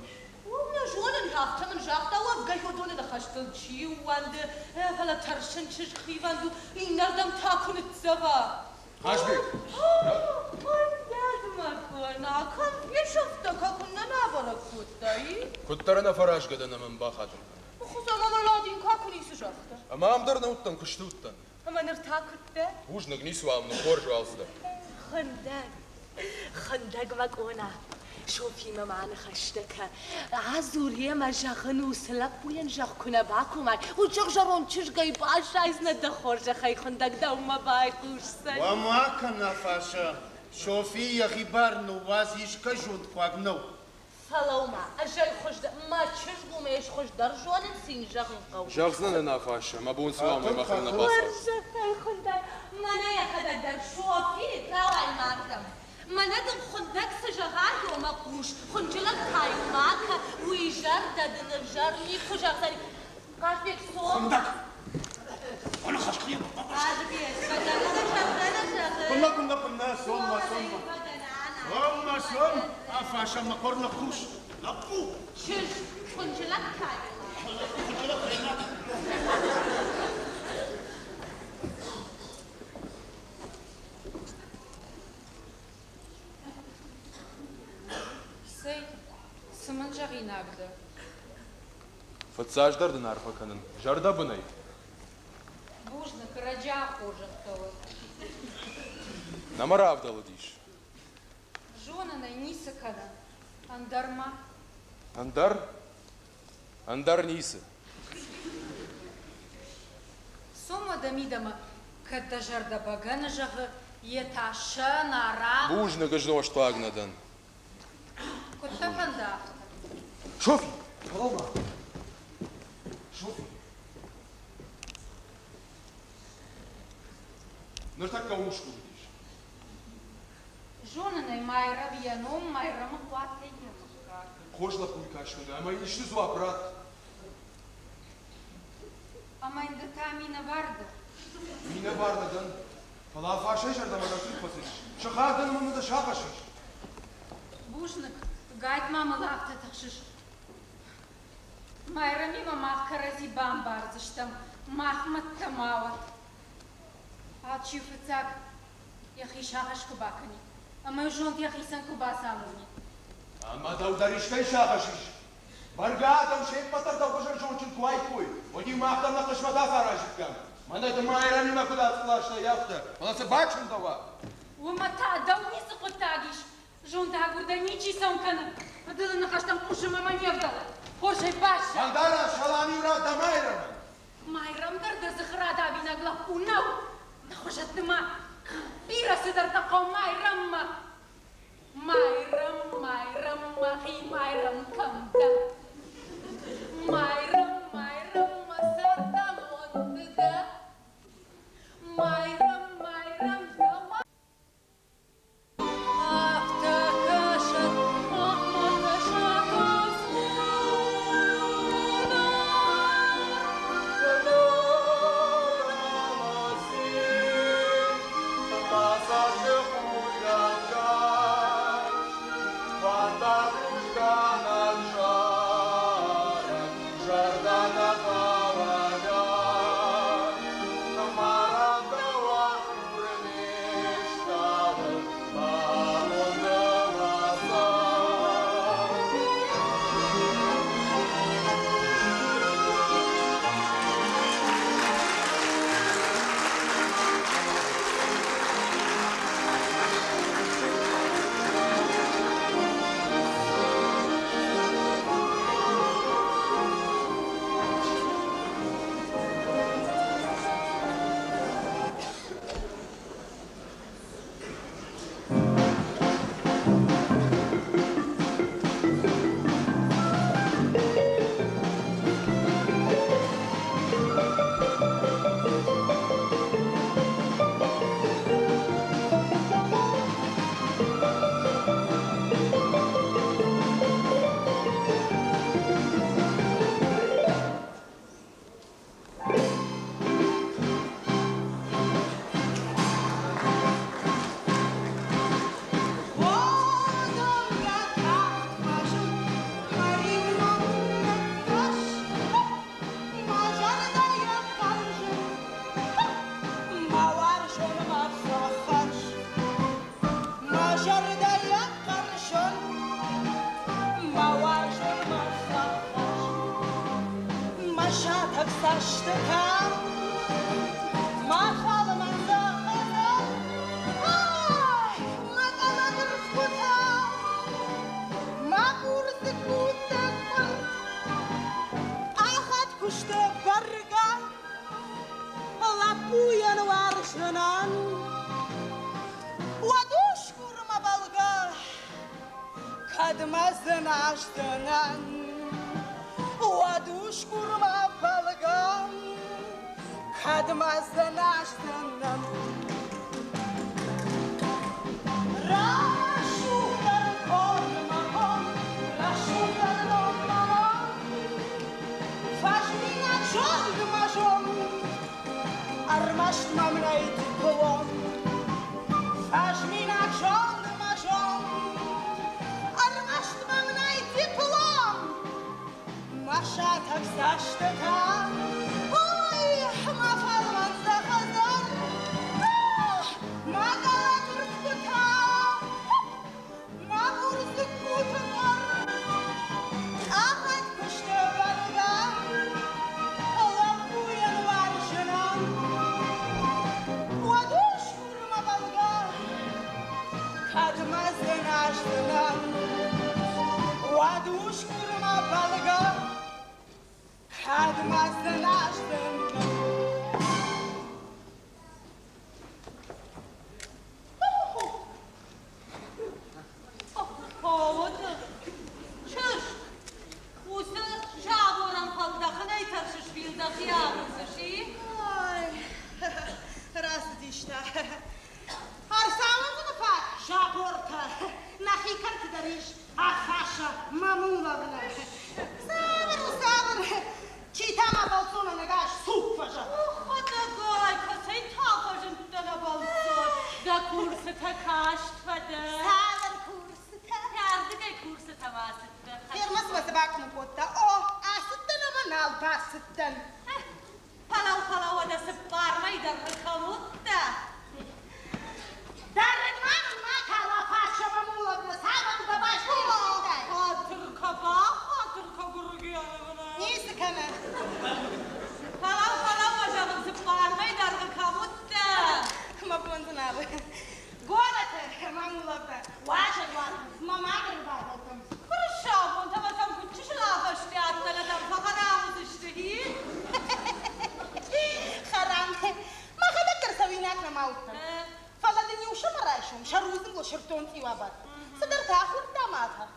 جوان نجاخته من جاخته وفقا يودون نخشت الشي واند فلا ترشن تشجخي واندو ينردم تاكون تزوا خاشبي لازم أكون كم يشوفتك كنا نابرك كتاي كنت أنا فراش قد أنا من باخاتم خصوصا ما لادين كاكوني سجفته أما أمدرنا وطن كشتوطن أما نرتاكته وش نقنيسوا عم نخرج وعصده خندق مكونا شوفي ما معنا خشتك عزوريا ما جاغنو سلك وين جاغ كنا باكو معي وجاغ جارون تشجعي باش عايزنا دخورجا خي خندق دوما بايقوش سي وما كنا فاشا شوفي يا خبار نواز يشكجود قاقنو سلوما أجاي خوش ما تشجعو ما يش خوش درجوان نسين جاغن قو جاغزنا لنا فاشا ما بون سوا ما خلنا باصا ورجا خي خندق ما نايا كدا در شوفي تراوي معكم ما ندم خندق سجغاي وما قوش خنجلك خاي معك ويجار دادن الجار ميكو جاغزاني قاش بيك صوت خندق أنا خش خير كنا سوما أفاشا ما قرنا خوش لقو شش خنجلك خاي سي سمن جاغي نابدا فتساج دردن عارفة كانن جاردا بناي بوجنا كراجع خورجة طول نمر عبدالله ديش جونا نيسا كذا أندرما أندر نيسا سوما دميدما كدا جردا باغانا جاغ يتعشى نارا بوجنا قجنوا شتو أغندن كنت فندا شوفي خلاص شوفي نرتكا ومشكو بديش جونا مايرا بيانوم مايرا مقواتي خوش لكم كاشكنا أما إيش نزوا برات أما إن دتامينا بارده مينا باردن فلا فاشي جردا ما نسيت فسيش شخاردن من ده شاقشش بوجنك قاعد ماما لاقته تخشش مايرا ميما ماخ كرزي بامبارزشتم ماخ متماوت عاد شوفتك يا أخي شاقش كباكني أما جونت يا أخي سن كباساموني أما دو داريشكي شاقشش برقاتم شيء بطر دو بجر جونشن كواي كوي ودي ما أختم نقش مدى فراجت كم من ده مايرا ميما كده أطلاشنا يافته ولا سباكشن دوا ومتى دوني سقطاقيش جونت هاقوردا نيجي سونكنا بدل نخشتم قوش ماما نيفضل خوشي باشا مالدارا شلاني ورا دمايرا مايرم در زخرا دابينا قلقوناو نخشت ما بيرا سدر تقو مايرم ماخي مايرم كمدا مايرم سردا موندا مايرم دما Вата кружка на жар. saçtıkam Makalımanda kızım Ay makaladır kutam Makursi kutakın Ahat kuşta bargan Lapuyan varşınan Vaduş kurma balga Kadmazın açtınan Vaduş kurma balga Kadmazın açtınan Raşuhlar korma kon Raşuhlar korma kon Faşmina çolma şon Armaşt mamrayt kıvom Faşmina çolma şon Armaşt mamrayt kıvom Maşa tak saçtıka Oy mafalman zakazan Magala turkuta Magursu kutukar Ahat kuşta barga Lapuyan varşınan Vaduş kurma balga Kadmazın açtınan Vaduş kurma balga Kadmazın açtınan Oğudu. Çüş. Usu şaboran paldağı ne tarşış bildağı yağmızı şeyi? Ay, rast işte. Arsamın bunu fat, şaborta. Nahikar kıdarış, afaşa, mamulavına. Sabır. Çitama balsona negaş, suffaşa. Hadi gay, kasayı tapajın dana balson. Da kursu takaşt fadı. Sabır kursu ta. Yardı gay kursu tavasıttı. Firması bası bakımı potta. Asıttın ama nal basıttın. Palav adası barmaydı rıkamutta. Darıdmanın makala faşa mamulavına. Sabır da başlayın. Hatır kaburu yanına. Neyse kanı. Palav adası barmaydı rıkamutta. Mabundun abi. Gorate, mamulavda. Vaşak var. Mamadır var bakalım. Şabon tamasam kutçuş lafıştı atladan fakanağımız işte hi. Haram. Ma kada kersawinak na mauta. Fala din yung shamarashum, sharuzin go shirton iwabat. Sadar ta khurda mata.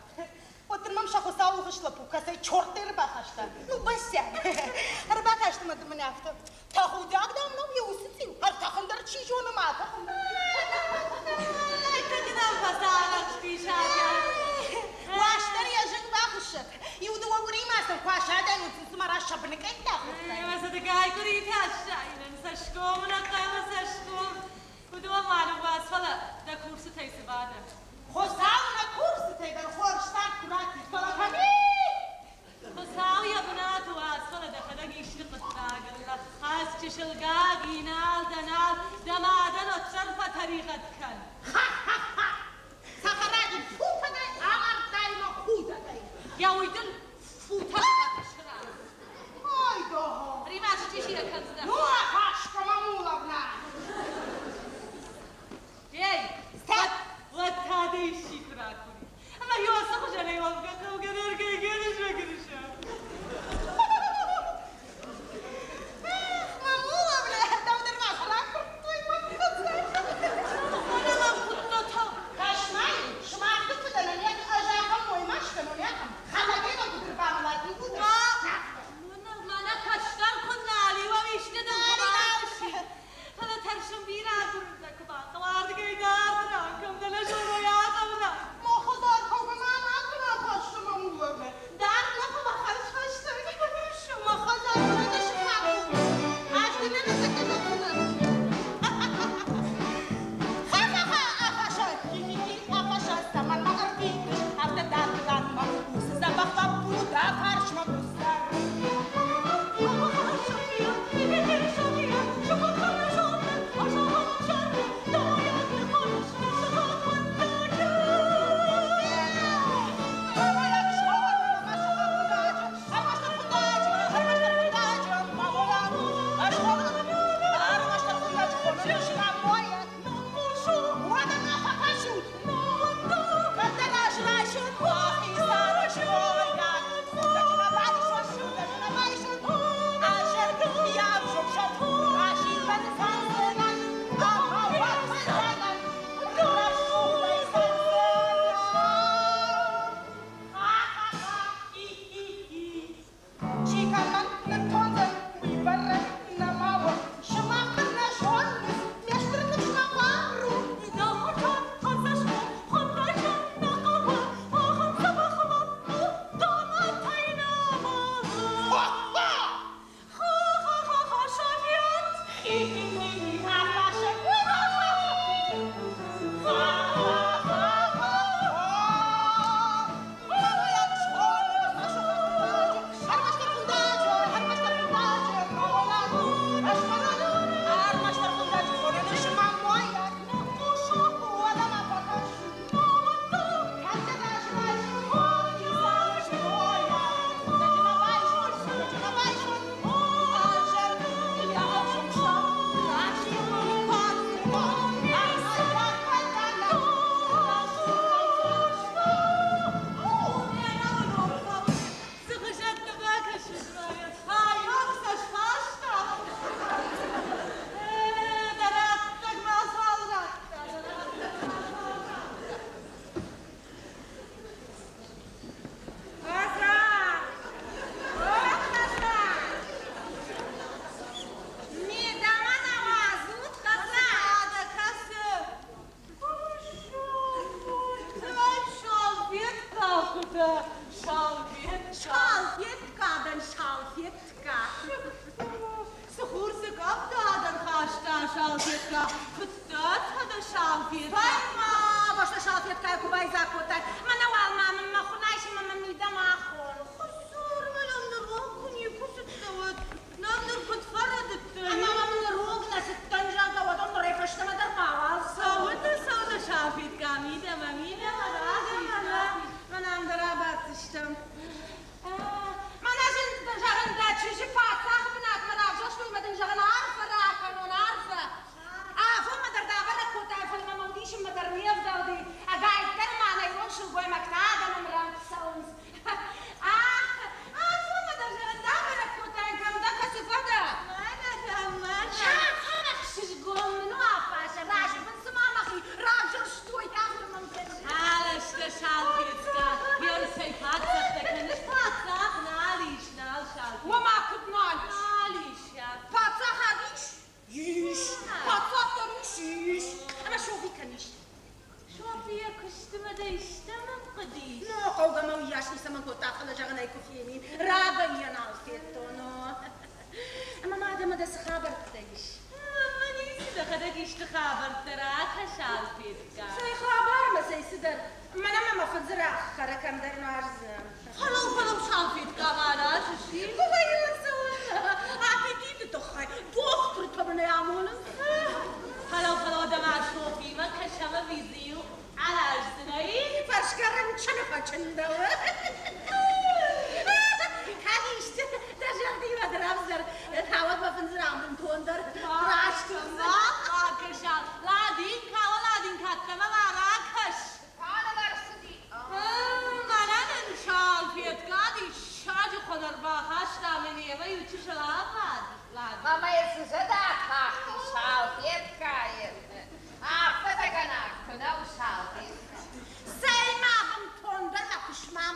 Oturmam şako savu hışlapu kasay çortları bakışta. Nu basya. Har bakıştı mı dımın yaptı. Ta hudak dam no yusitin. Har takındar çijonu mata. Ay kadından pasağına çıkışacak. Ваштар я жен бабушек. И удовольствие масса квашада, ну ты смараш шабник это. Mesela gay kuriyet aşağıyla saçkom nakayma saçkom. Kuduma malum vas fala da kursu teysi bade. Хосауна курсы тайдар хорштак курати фала ками. Kosav ya buna tu vas fala da kada gişli qıttagır la khas çişilgag inal danal damadan otsarfa tariqat kan. Сахарajin футага амар дайма худага. Ya uydun futa bakışıra. Hayda. Rimaş çişiye kanzda. Ну ахашка мамуловна. Ey, what hadi işi bırakın. Ama yoksa hocana yolga kavga derken görüşme. Мамуловна, давдырма храк курттой Ona lan kutlu tav. Кашмай, шмарты пыдана, нет ажаха мой машка, но якам. Халагена кудырбамлати, Salfetka. Сухурсик абдадан хашта шалфетка. Футтат хада шалфетка. Файма, башта шалфетка кубай закотай. Манавал мамам махунайши мамам мида махун. Хусур манам нарокуни кусуттават. Намнар кутфарадыттын. Мамам нарогна сыттан жагават он рефаштама дармавал. Сауыта шалфетка. Мида Manam darabatıştım. Manajın jağında çüşü patsaq binat manam joşmaymadın jağına arfa rakan on arfa. Afı madar dağara kotay falma mavdişim madar niyev daldi. Agaytlar mana yon şu goymaktadan umram sounds. Afı madar jağında dağara kotay kamda kasifada. Mana tamam. Şafana siz gomnu afaşa raşı bin sımamahi rajır ştoy yavrum ben. Hala işte şalfetka. Yarısay patsaq da kanış patsaq. Naliş nal şalfetka. Wama kut naliş. Naliş ya. Patsaq hadiş. Yiş. Patsaq darış yiş. Ama şofi kaniş. Şofiye kıştıma da iştemem kadiş. No, kavgama uyaşnıysa man kota kalacağına kufiyemin. Raga yanal fettono. Ama madem da sıhaber kutayış. Ama neyse de kadar işte haber taraka şalfetka. Say haber mi saysidir? Mana mama fızıra karakam derin arzım. Halam şalfetka bana tuşi. Kuvayırsın. Apetiti toxay. Doktor tabına yağmurun. Halam da var şofima kaşama viziyu. Alarsınayı. Başkarım çanı paçında. Hadi işte. Taşak değil mi adramızlar? Tavat mafınızır amdın tondur. Raştım. Arkadaşlar. Ladin kava ladin katkana var akaş. Mananın şalfetka di şacı kadar bahaş da meniyeme yutuş alamaz. Mama size de kalktı şalfetkayı. Affede kanaktına o şalfetka. Saymağım tondur akışmam.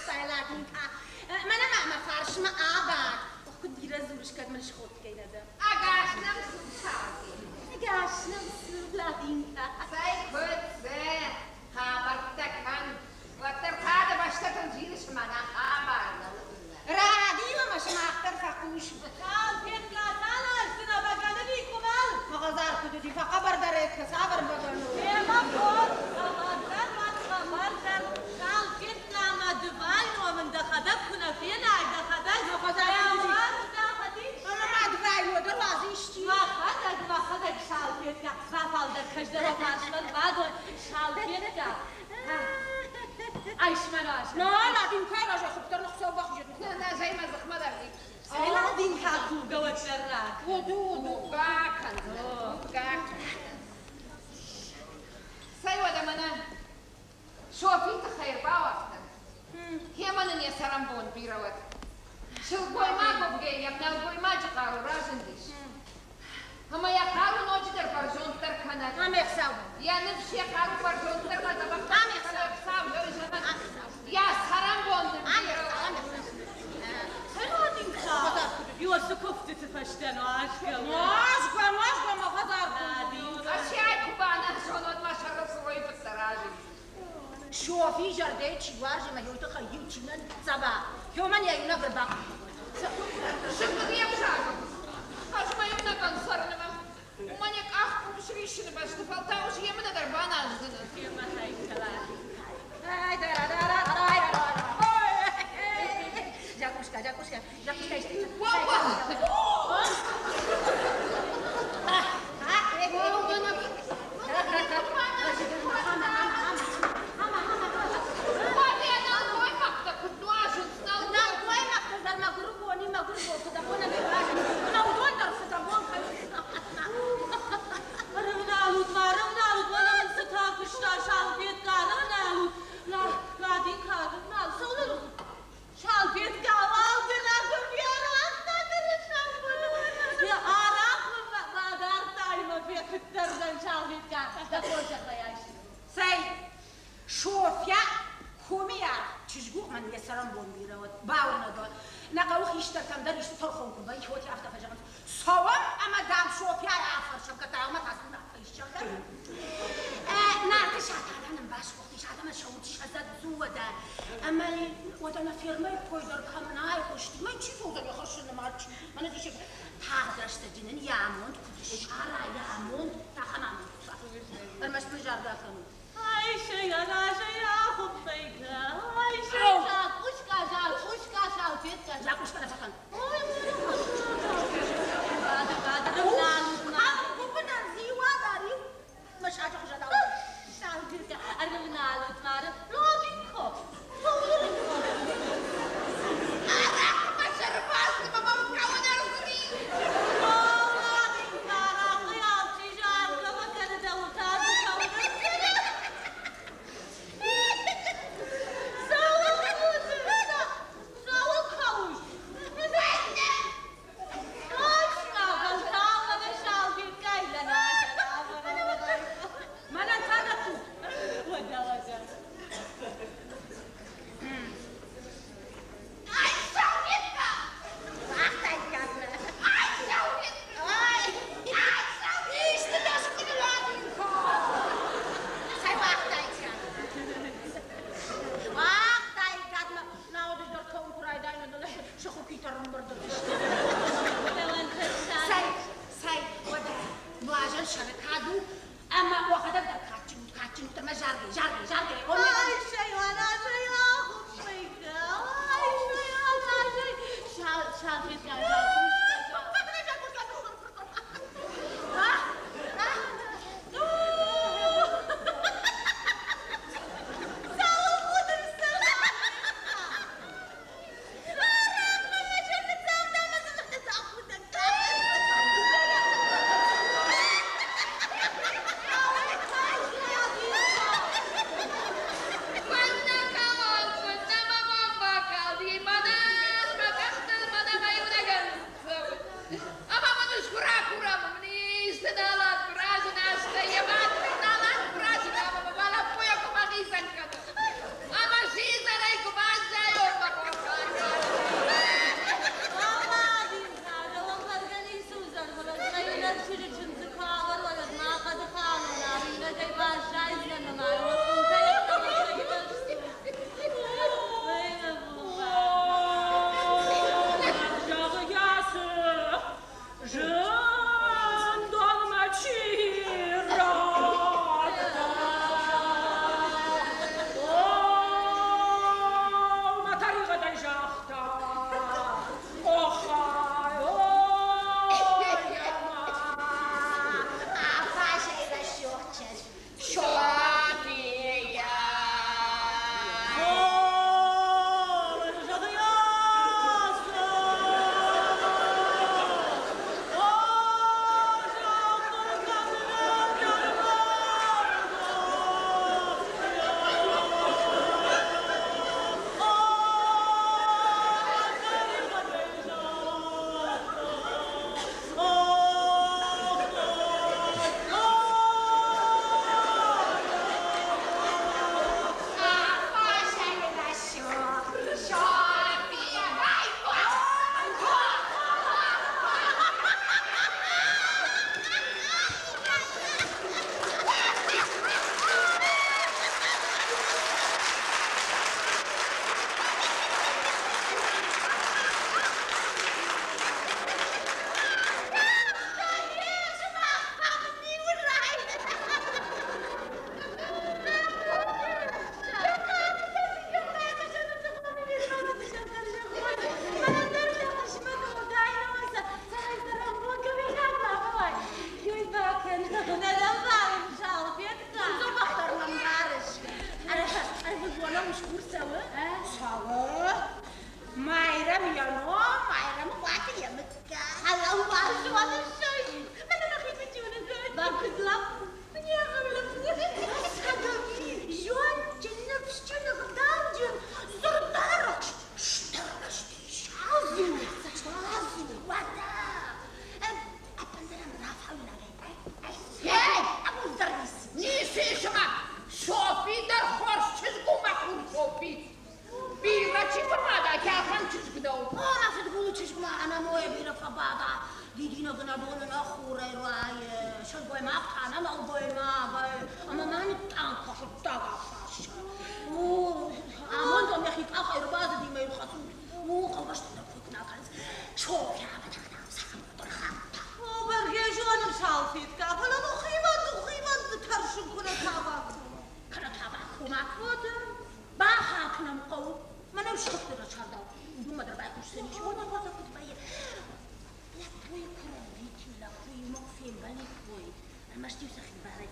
Sayladın ka. Mana mama farşıma abar. Okun biraz uruşkat man şot geyledim. Agaşnım su şalfetka. Agaşnım su ladin ka. Say kutse. Habertte kan. Vakter kade başlatın jiriş mana haberle. Radyo maşmaktır fakuş. Şalfetka salarsına bakanı bir kumal. Mağazar kudu difa haberdar et kasabar bakanı. Emam kol. Sabahlar var sabahlar. Şalfetka ma divay nomunda kadar kunafiyen ayda kadar. Mağazar kudu. Ama ma divay modur vazı işçi. Vahadak şalfetka. Rafalda kajdara karşılar vago şalfetka. Ayşman aşk. No, ladin ka raja khubtar naqsa bakjid. Ne zey ma zıkma da dik. Ladin kaku gavatlarrak. Wudu. Gakan. Gakan. Say wada mana. Şofi ta khayr ba waqta. Hiyamanın ya saram bon birawat. Şul boy ma gobge yapnal boy ma jqaru razindish. Hama ya qaru nojidar parjontar kana. Ham ihsab. Ya nefsi ya qaru parjontar kana bak. Ham ihsab. Ya saram bon birawat. Ladin ka. Yusu kuftu tefashten aşkım. Moşka mağazar kudu. Aşağı kubana sonot maşarı suyu fıttarajı. شوفي جردي تشوارج ما هو تخيل تشنن صبا يومن يا ينقر بق شكرا يا مشاكل اش ما يمنا كان صرنا وما يك اخ بشريشن بس تفلتاوش يمنا دربانا عندنا يما هاي كلام هاي دارا جاكوشكا işte بيروت باورنا دو نقاو خيشتكم در يشتو ترخونكم باي خوتي عفتا فجعت صوم اما دام شوفيا يا عفر شبكة عوما تاسم خيشتكم نعرف شعتان انا باش وقتي شعتان ما شوت شزت زودا اما ودنا فيرمي كويدر كمناي وشتي ما تشوفوا ده يخشن مارتش ما نديش تاخدرش تجنن يامون شارع يامون تخمام المش مجرد كانوا هاي شيء انا شيء اخذ فيك هاي شيء وش كاجال فيك كاجال لا وش كذا فكان بعد كنا زيوا داري مش حاجه خجل شال فيك ارغنا له تمار لو بيكو ما شرفت بابا مكون ارغني Bine, ce vă موي بينا فبابا دينا كنا بولنا خوري راي شو بوي ما كان انا بوي ما اما ما نتان خطا فاش امون دم يخيك اخر باز دي ما يخصو مو قوش تفكنا كان شوف يا بتاع برگه جانم شالفید که حالا خیمت ترشم کنه تاباک کنه تاباک کمک بودم با حاکنم قول منم شخص را چردم دوم در باید کشتنیش بودم بازم بود باید لطوی کرویتی لطوی مقفیم بلی کوی المشتیو سخی برای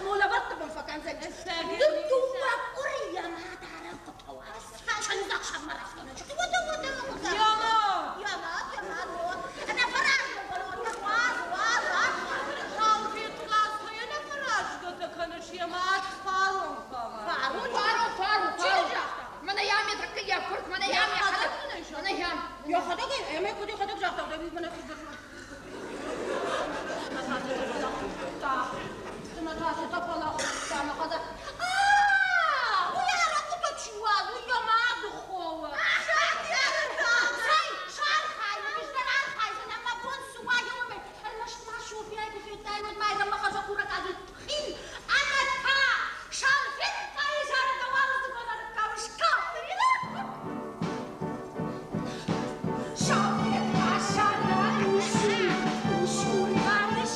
مولا بطبن فكان زي دمتوما قرية ما تعرف قطواس عشان نقشر مرة فينا شوفي ودا ياما أنا فراش واز شالفید کلاس های نفراش دوتا کنش یمات فارون فارو من أيامي تركيا فرق من أيامي خلق من أيام يا خدك أيامي كودي خدك جاكتا ده بيز من أكيد ما تاسي تبلا خدنا خدا ويا ركض تشواز ويا ما دخوا شال خاي مش دلال خاي انا ما بون سوا يومي المش ما شوف يا في دايما ما لما خذ كوره قاعد تخين انا تا شال فين خاي شال دوالس ولا كاوش كافي شال فين عشان وشو معلش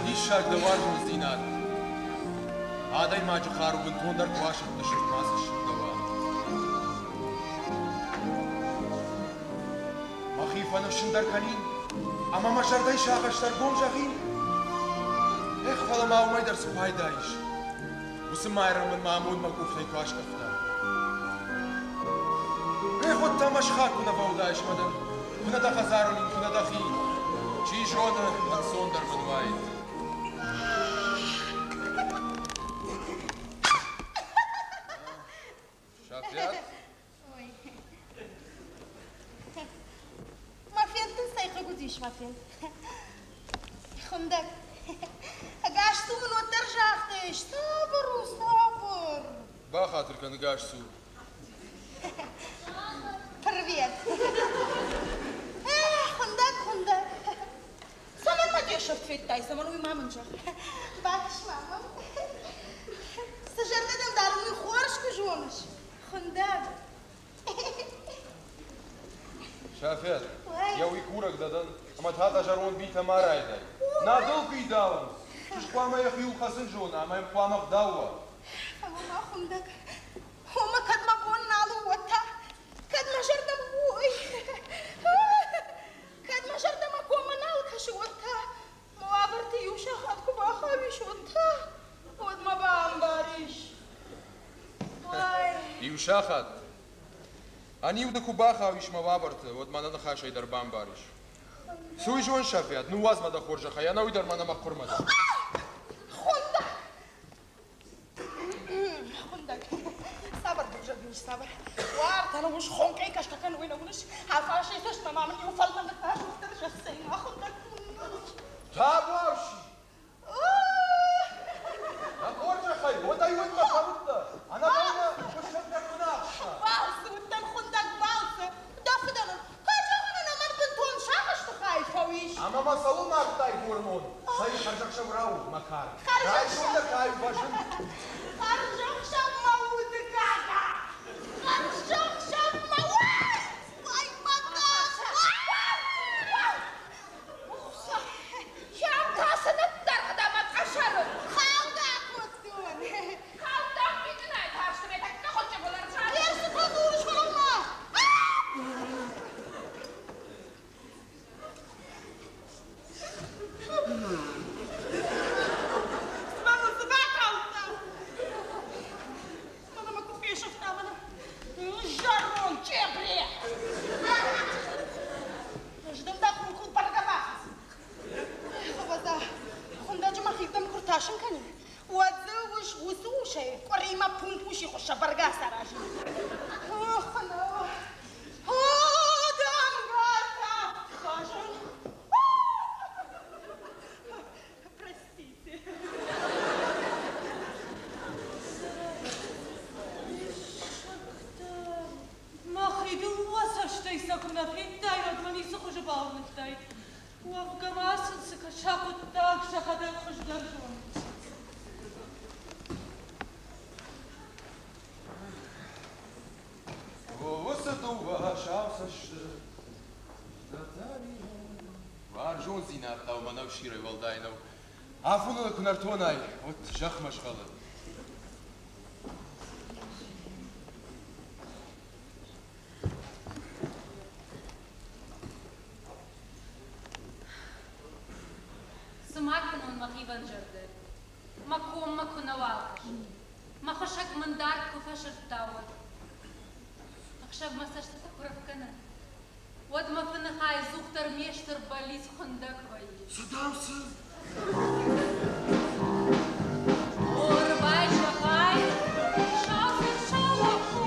Nishag the war was dinner. Aday Majikar went to under wash of the ship masses the war. Mahifan of Shindar Kanin, Amama Shardai Shahashtar Gonjahin. Echfala Maumader Spidaish. Usamaram and Mahmoud Makuf like Washkafta. Echot Tamashak on the Vaudash, madam. Kunada Hazaron in Kunadahi. Chishona and Sonderman White. Shafiat? Mafia, tu sei regozish, Mafia. Khundak. Agastu من وترجعتش صبر وصبر. بخاطر كان قاشسو. Привет. Khundak. Saman ma جيش في تاي saman وي ما منجح. باش ماما. سجلت دم دارمي خورش كجونش. خندق. شافيت يا ويكورك ددن اما هذا جرون بيتا ما رايداي نادل في داون شقوا ما يخيو خزن جونا ما يبقى مقداوا ما خندق هما كد ما كون نالو وتا كد ما جرد بوي كد ما جرد ما كون منال كشوتا موابرتي يوشا خدكو باخاوي شوتا ود ما بامباريش يوشا خد أني ودكو باخا ويش ما بابرت ود ما نخاش يدر بامباريش سوي جون شافيات نو واز ما دخورجا خيانا ويدر ما نما قرمدا خندق صبر بجد صبر وارت انا مش خونك اي كشتكن وين ونش عفاش يتش ما عمل يوفل من الفاش وفتر شخصين خندق تابوشي دخورجا خي ودا يوين ما خلطة أنا بانا وش بدك تناقشها باص وتن خندق باص دفدنا كاجا انا ما بنتون شاخش خايفه ويش أما ما صلوا ما بتاي هرمون صحيح خرجك شمراو مكان راي شو لك هاي باشن خرجك شمراو دكاكا خرجك شمراو واي مكاس شام تاسنة درقدا ما تقشر خاودك مستون خاودك بيدنا تاشتريتك تاخد جبل رجال يرسي تدور شلوما تاشن کنی وزوش وسوشه قریما پونپوشی خوش برگا سراجی خنا دام گارتا خاشن простите ما خيدو واسشتي سكنا في داي ودمني سخج باون داي وافقما سنسك شاقو تاك شخدا خش درجون وسطوا شامسش وارجون زينات لو ما نوشيري والداينو عفوا لك نرتوناي وتجخ مشغلة سماكن مخيبان جردل مكوم مكونا واقش ما خشك من دارك وفشل تاول أخشب ما سشت تقرب كنا ود ما فينا خاي زوختر ميشتر باليس خندق وي صدامسن ورباي شخاي شاطر شوقو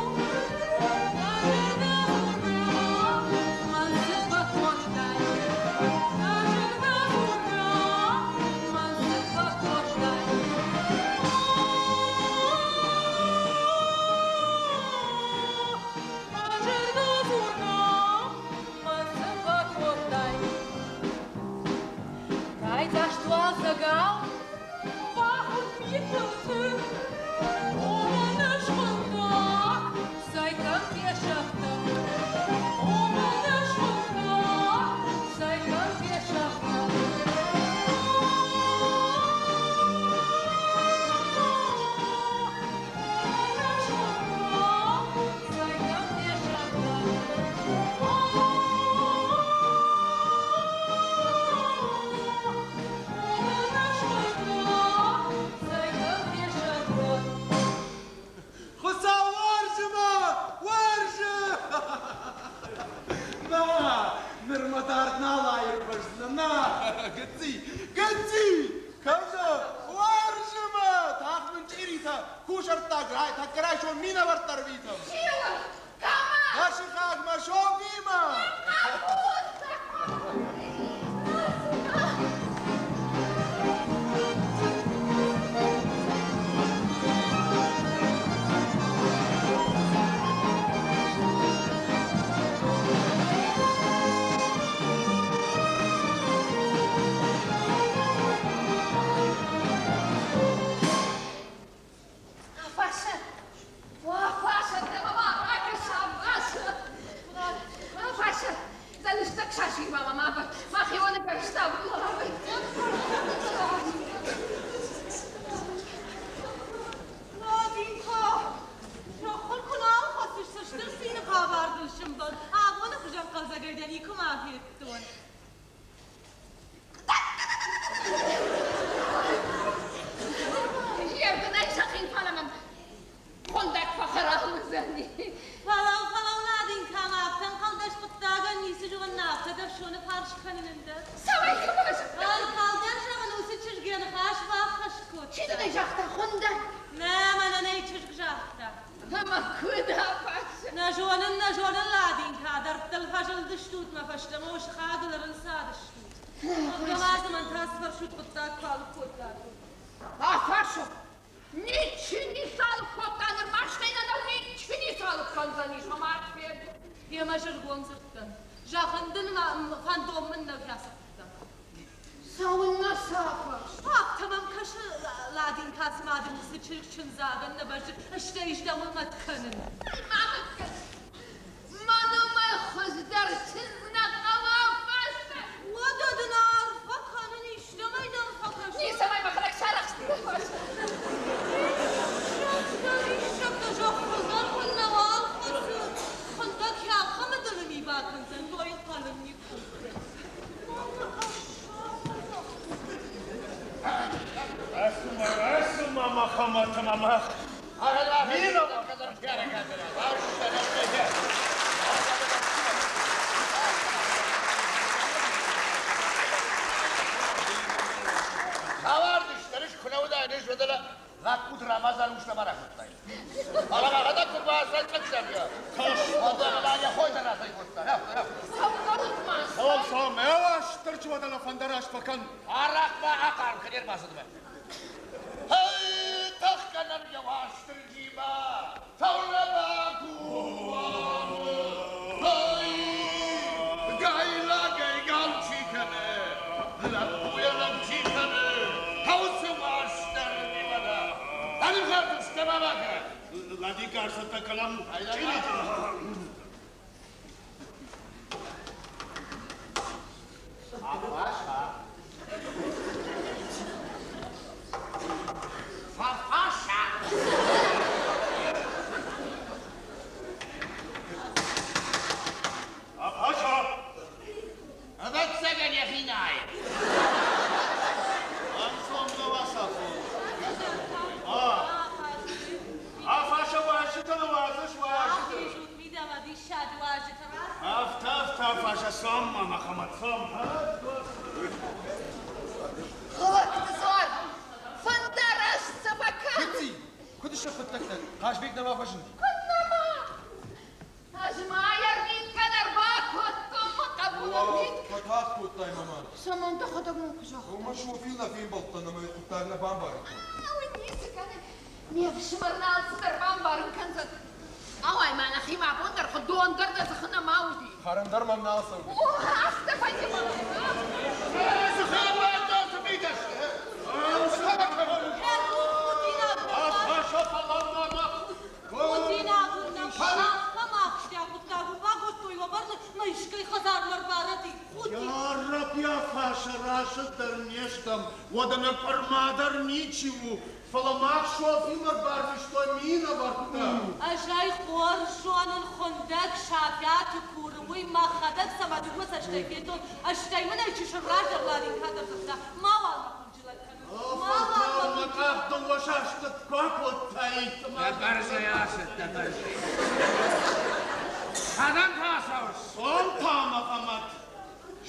Patarna alayırmışsın na. Gıtsi. Kavza. Varjıma. Tahmin çirita. Kuşartta gray. Takkaray şo mina vartar bitam. Şiyor. Kama. Kaşı kalkma şo bima.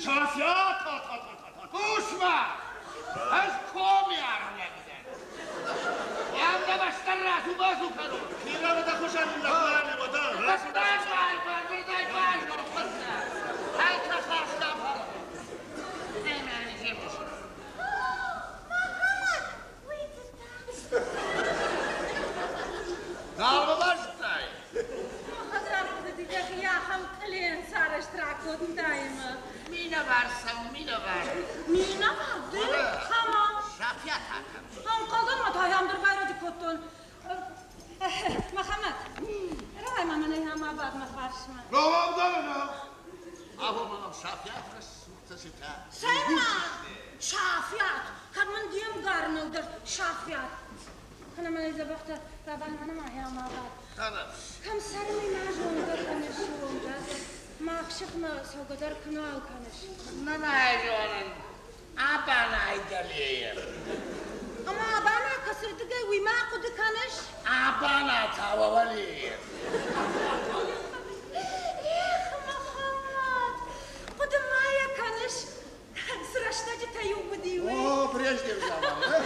Şahsiyat, kuşma! Az komiyarım yakıdan. Yanda başlar rasu basu kanu. Kirava da koşarım laklarını bodan. Rastan var, buradayım var. Halka karşıdan falan. Hemen izlemiş. Dalga başlayın. حضرت دیگه یا هم کلین سرش ترکود دائما Mina varsam, mina var. مینا مردی؟ همه Şafiyat hakkım. هم قدم اتایمدر غیرتی کتون محمد رای من هم بعد مخارشم Rovam da ne? Ahumam şafiyat resultasita. سیما شافیات خب من دیم گارنودر شافیات خنا من ایزا بخت رابان منم هم بعد Tamam. هم سر می نجوندر کنشونده ما خشق ما سوگدر کنال کنش Ne mecnunun? Aban aydalıyım. اما بنا کسر دیگه وی ما خود کنش Aban atavalıyım. ایخ محمد خود مایا کنش سرشتاجی تایو بدیوی O prejde zamanı.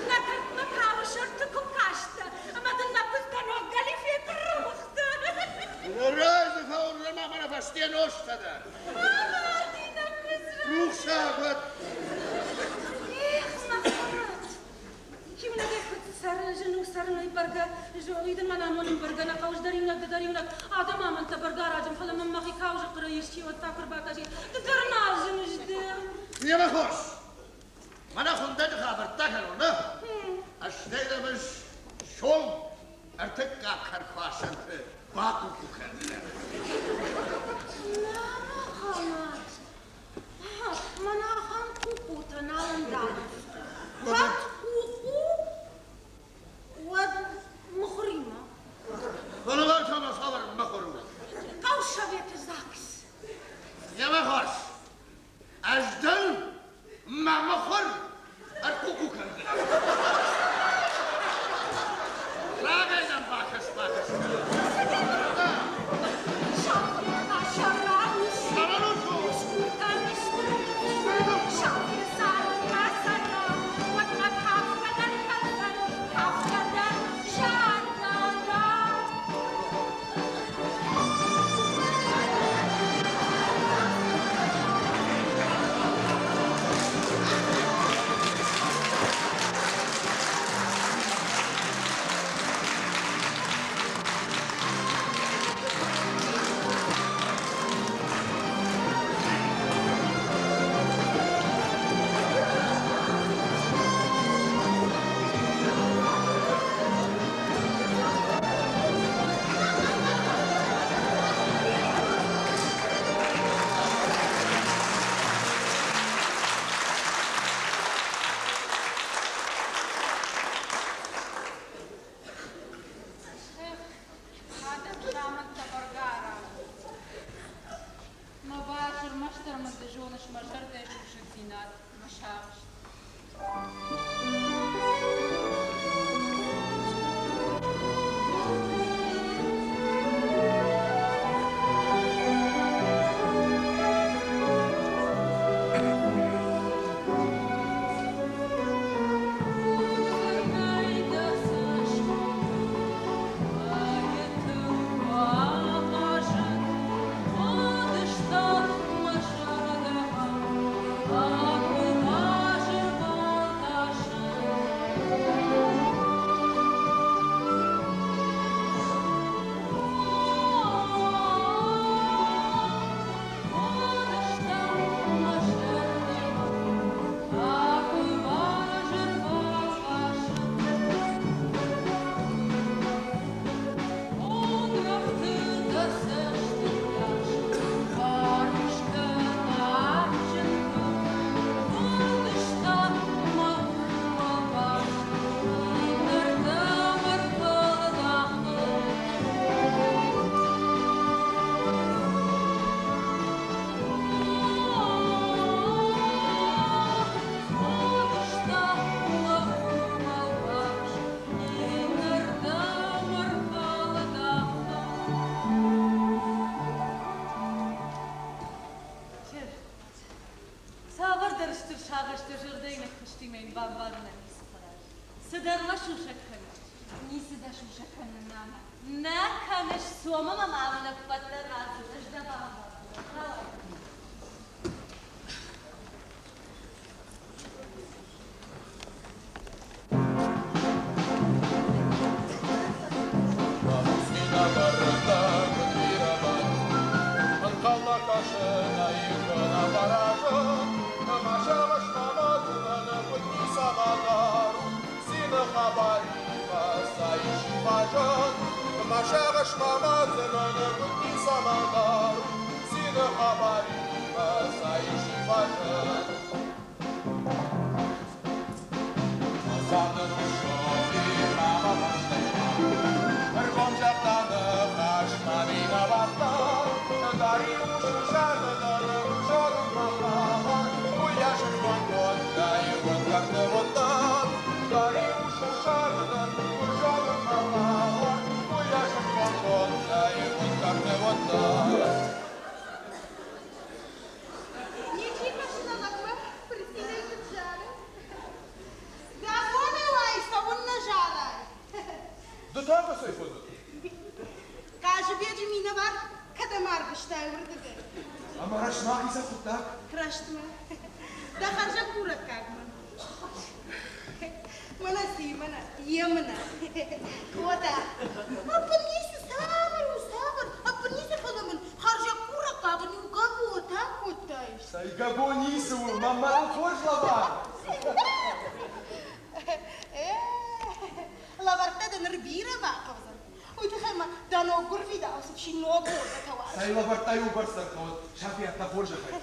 نکرد نکاوشر تکو کاشته اما دن نبزدن و گلی فکر رخته Razı kavurma bana bastiyen oştada. آما دینا کسر Ruhsağıt. ایخ محمد کیو نگه خود سرنجنو سرنوی برگه جویدن من امونم برگه نقاوش داریم نک آدم آمن تا برگه راجم خلا من مخی کاوش قرایشتی و تاکر باکشی در نازنش دیم Niye bakıyorsun? Bana kundan haberta kalona. Aşteydemiz şol artık kakar kuasantı. Baku kukandiler. نه محمد من هم کوکو تنالم دارم بعد کوکو و مخریمه Bunu var sana savar bakıyorum. قوشة بيت الزاكس Niye bakıyorsun? Ajdın ma bakır. Artık kukandiler. Rağayla bakas. شافية عشرة Sana olsun. شافية سارة حسنة وقت حافظة الحسن حافظة شاردة مباشر مشتر مدجونش مجر ديش وشتينات مشاغش Oh, كين بابارنا نسخرا سدر ما شو شكنا نيسي دا شو شكنا نانا ناكنش سوما ما معنا فترة راسو تجدا بابا Машагаш мама зелена будни самандар, сина хабари басаиши бажан. Азадан ушови мама баштайма, эргом жақтаны хашмани наватта, дари ушу шардадан ушогын махаман, уяшыр ванготтай вангарты воттан, дари ушу шардадан ушогын махаман, уяшыр ванготтай вангарты воттан. Do tava sai foda. Кажу беди мина бар, kada margıştay vurdu. Ama raşma isa kutta. Крашма. Да харжа кура кагма. Mana si mana, iya mana. Koda. Apnisi sabar. Apnisi falaman. Harja kura kagni ugabu ta kutay. Sai gabonisi u mamma forjla var. Lavarta da nrbira va kavzan. Uytkhama da no gurvida asib shi no gorda tawar. Sai lavarta yu barsar kawt. Shafiyat ta forja khay.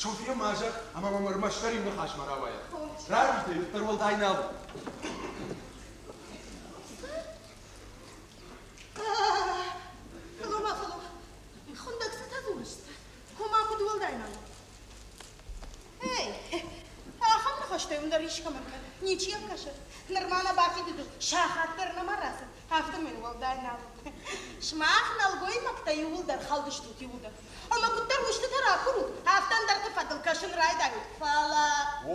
Shofia majak ama mamar mashkari min khash marawaya. Rabite tarwal dainal. Falo. Khundak satazurist. Homa kudwal dainal. Hey. Khamna khashtayum dar ish kaman kan. Nichiyam kasha. Нормально бахи диду. Шахаттер намарасы. Hafta men wal dainal. Shmach nalgoy makta yulдар khaldish tut yulдар. Ama kuttar ushtu tara kuru. Haftan dar tafadal kashin rayda. Fala. O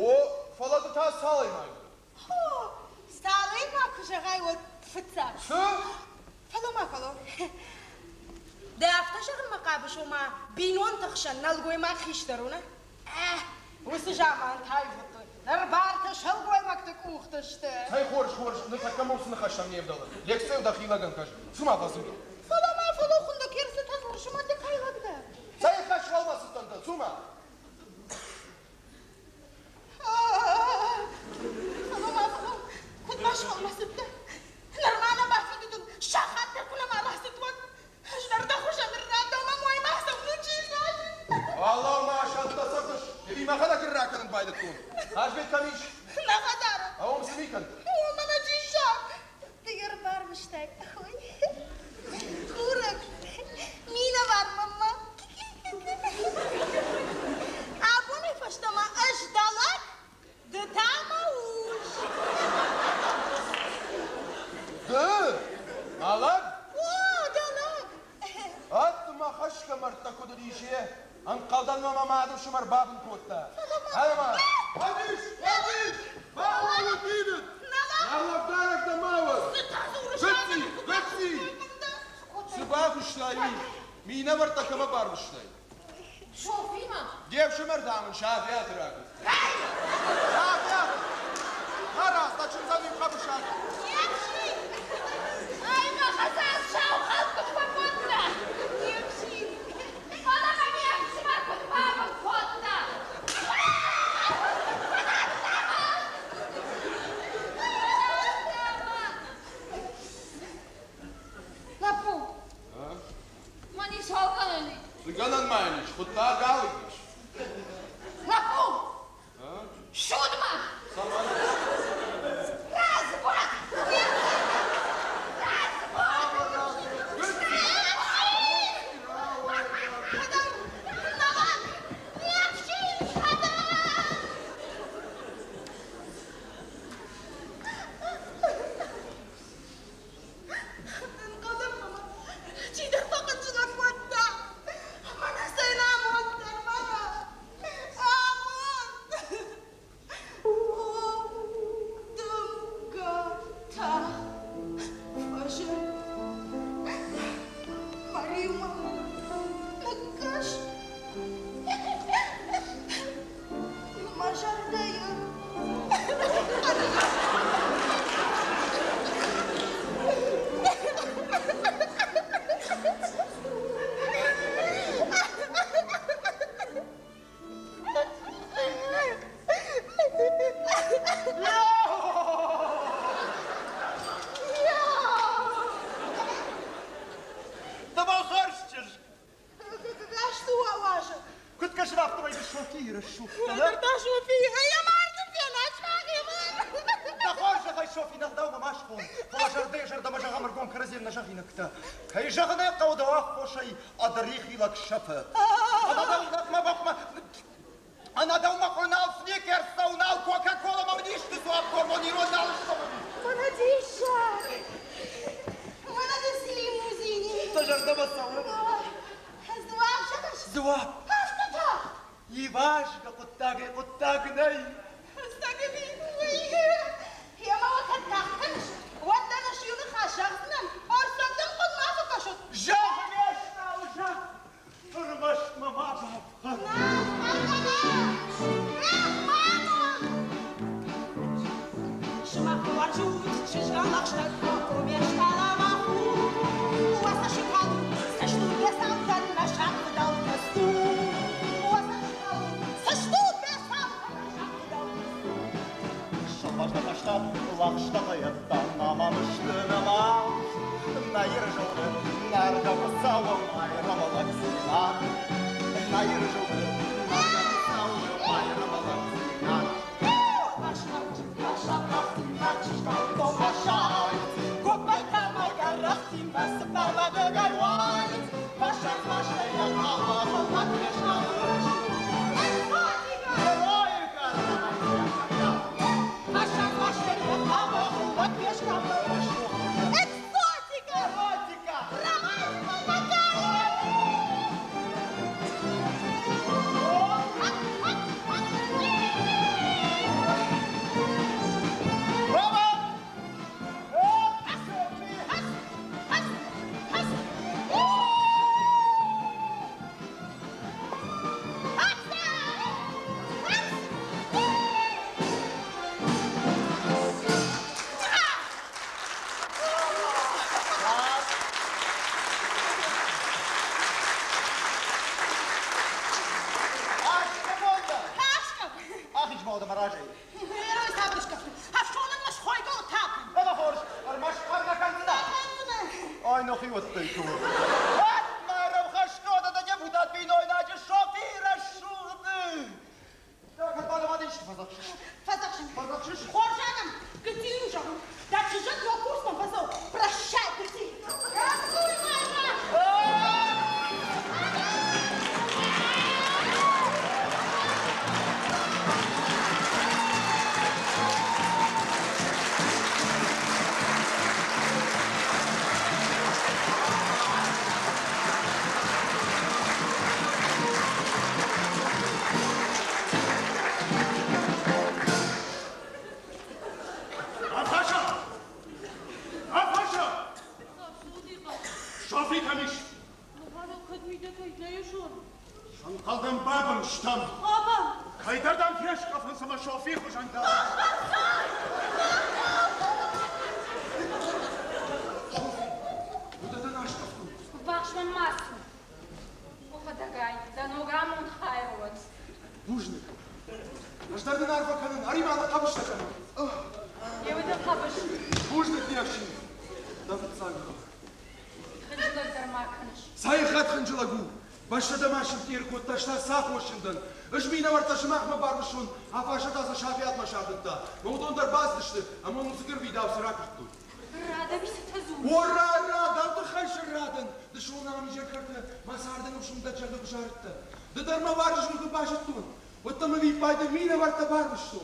fala da ta salayma. Ho. Salayma kuşagay o fitsa. Şu? Falo. Da hafta shagl maqabish ma binon takhshan nalgoy ma khishtaruna. Usu jaman tayfut. Darbarta shalgoy makta kuxtashte. Say xorish, ne takamosini khasham nevdala. Leksev da xilagan kash. Suma bazıdı. Falo xunda kersi tazurishma de qayg'abda. Say khash olmasın da suma. Falo. Kutbash olmasın da. Normana bahsididu. Shahatta kula marasit wat. Jlarda khushadir radama moy mahsab nuchina. Allah maşallah satış. Ebi makala kirrakanın baydıktun. Hajbet kamiş. Ne kadar? Avom simikan. Bana cişak. Diğer varmıştay. Kurak. Mina var mama. Abone faştama ajdalak. Dıtama uş. Dı. Alak. Oo dalak. Atma haşka martta kudur işe. Ankaldan mama madım şumar babın kotta. Hadi ma. Hadi. Bağlı gidin. Allah darak da mavaz. Gıtsi. Sıbah kuşlayı. Mine var takıma barmışlayı. Şofima. Gev şumar damın şafiyat rakı. Şafiyat. Haras da çınzanıyım kapı şafiyat. Yepşin. Ayma Hasan şav halkı papotla. Yepşin. Ona mı yepşin akut babın potla. Lapu. Mani şalkanını. Sıganan mayniş. Kutlar galıkmış. Lapu. Şudma. Saman. Razı bırak. Çiğdem bakın şuna kuatta. Mana sayna muattar bak. شوفي شوف ودرت شوفي هي ما عرفت انا اشفاقي دخل شغل شوفي نخداو ما شكون فاشر ديجر دما جا غمر كون كرزين نشغي نكتا كي جغنا يقو دواف وشي ادريخي لك شفا انا دو ما بقما انا دو ما قلنا سنيكرز ونال كوكا كولا ما بديش تسواب كورموني رونال وانا ديشا وانا دي ليموزيني تجر دما صور زواب شكش زواب هاشتتا يباش قطاق ناي استقبي هي ما وقت تاخنش ودنا شيوخ خاشقنا ارسل قد ما فكشت جاهل يشنا وجاه فرمشت ما بعرف Лакштага яттан намамыштына мам Найыр жылды нарда кысауым айрамалак сынан Найыр жылды нарда кысауым айрамалак сынан Көкбай тамайга рахтин басып бармады гайвай Башар башая қалағы лакеш қалыш Ой, ну хивоттай кур. Ат, марам хашкода да не будат биной наджи шофира шурды. Так, отбалывадыш, фазакшиш. Фазакшиш. Хоржаном, Катюша, да чужак его курсом позвал. Прощай, Кати. Kaldım babam ştam. Baba. Kaydardan fiyaş kafasıma şofi kuşanda. Ваша масса. Уходагай, да ногам он хайрот. Бужник. Аждардың арбақанын, ариманы қабышта қанын. Евді қабыш. Бужник не ақшын. Давид сағыға. Хынжылы дармақыныш. Сайықат хынжылагу. Başladı maşın diğer kottaşlar sağ koşundan. Öjmine var taşımak mı barmışın? Afaşa tazı şafiyat maşardında. Mağdunlar bazdıştı. Ama onu sıkır bir davsı rakırttı. Rada bir sıtazı. Orra davdı xayşır radın. Dışılına amca kırdı. Masardın uçumda çardı kuşarıttı. Dıdarma var jülgü başıttın. Ottamı bir payda mine var da barmıştın.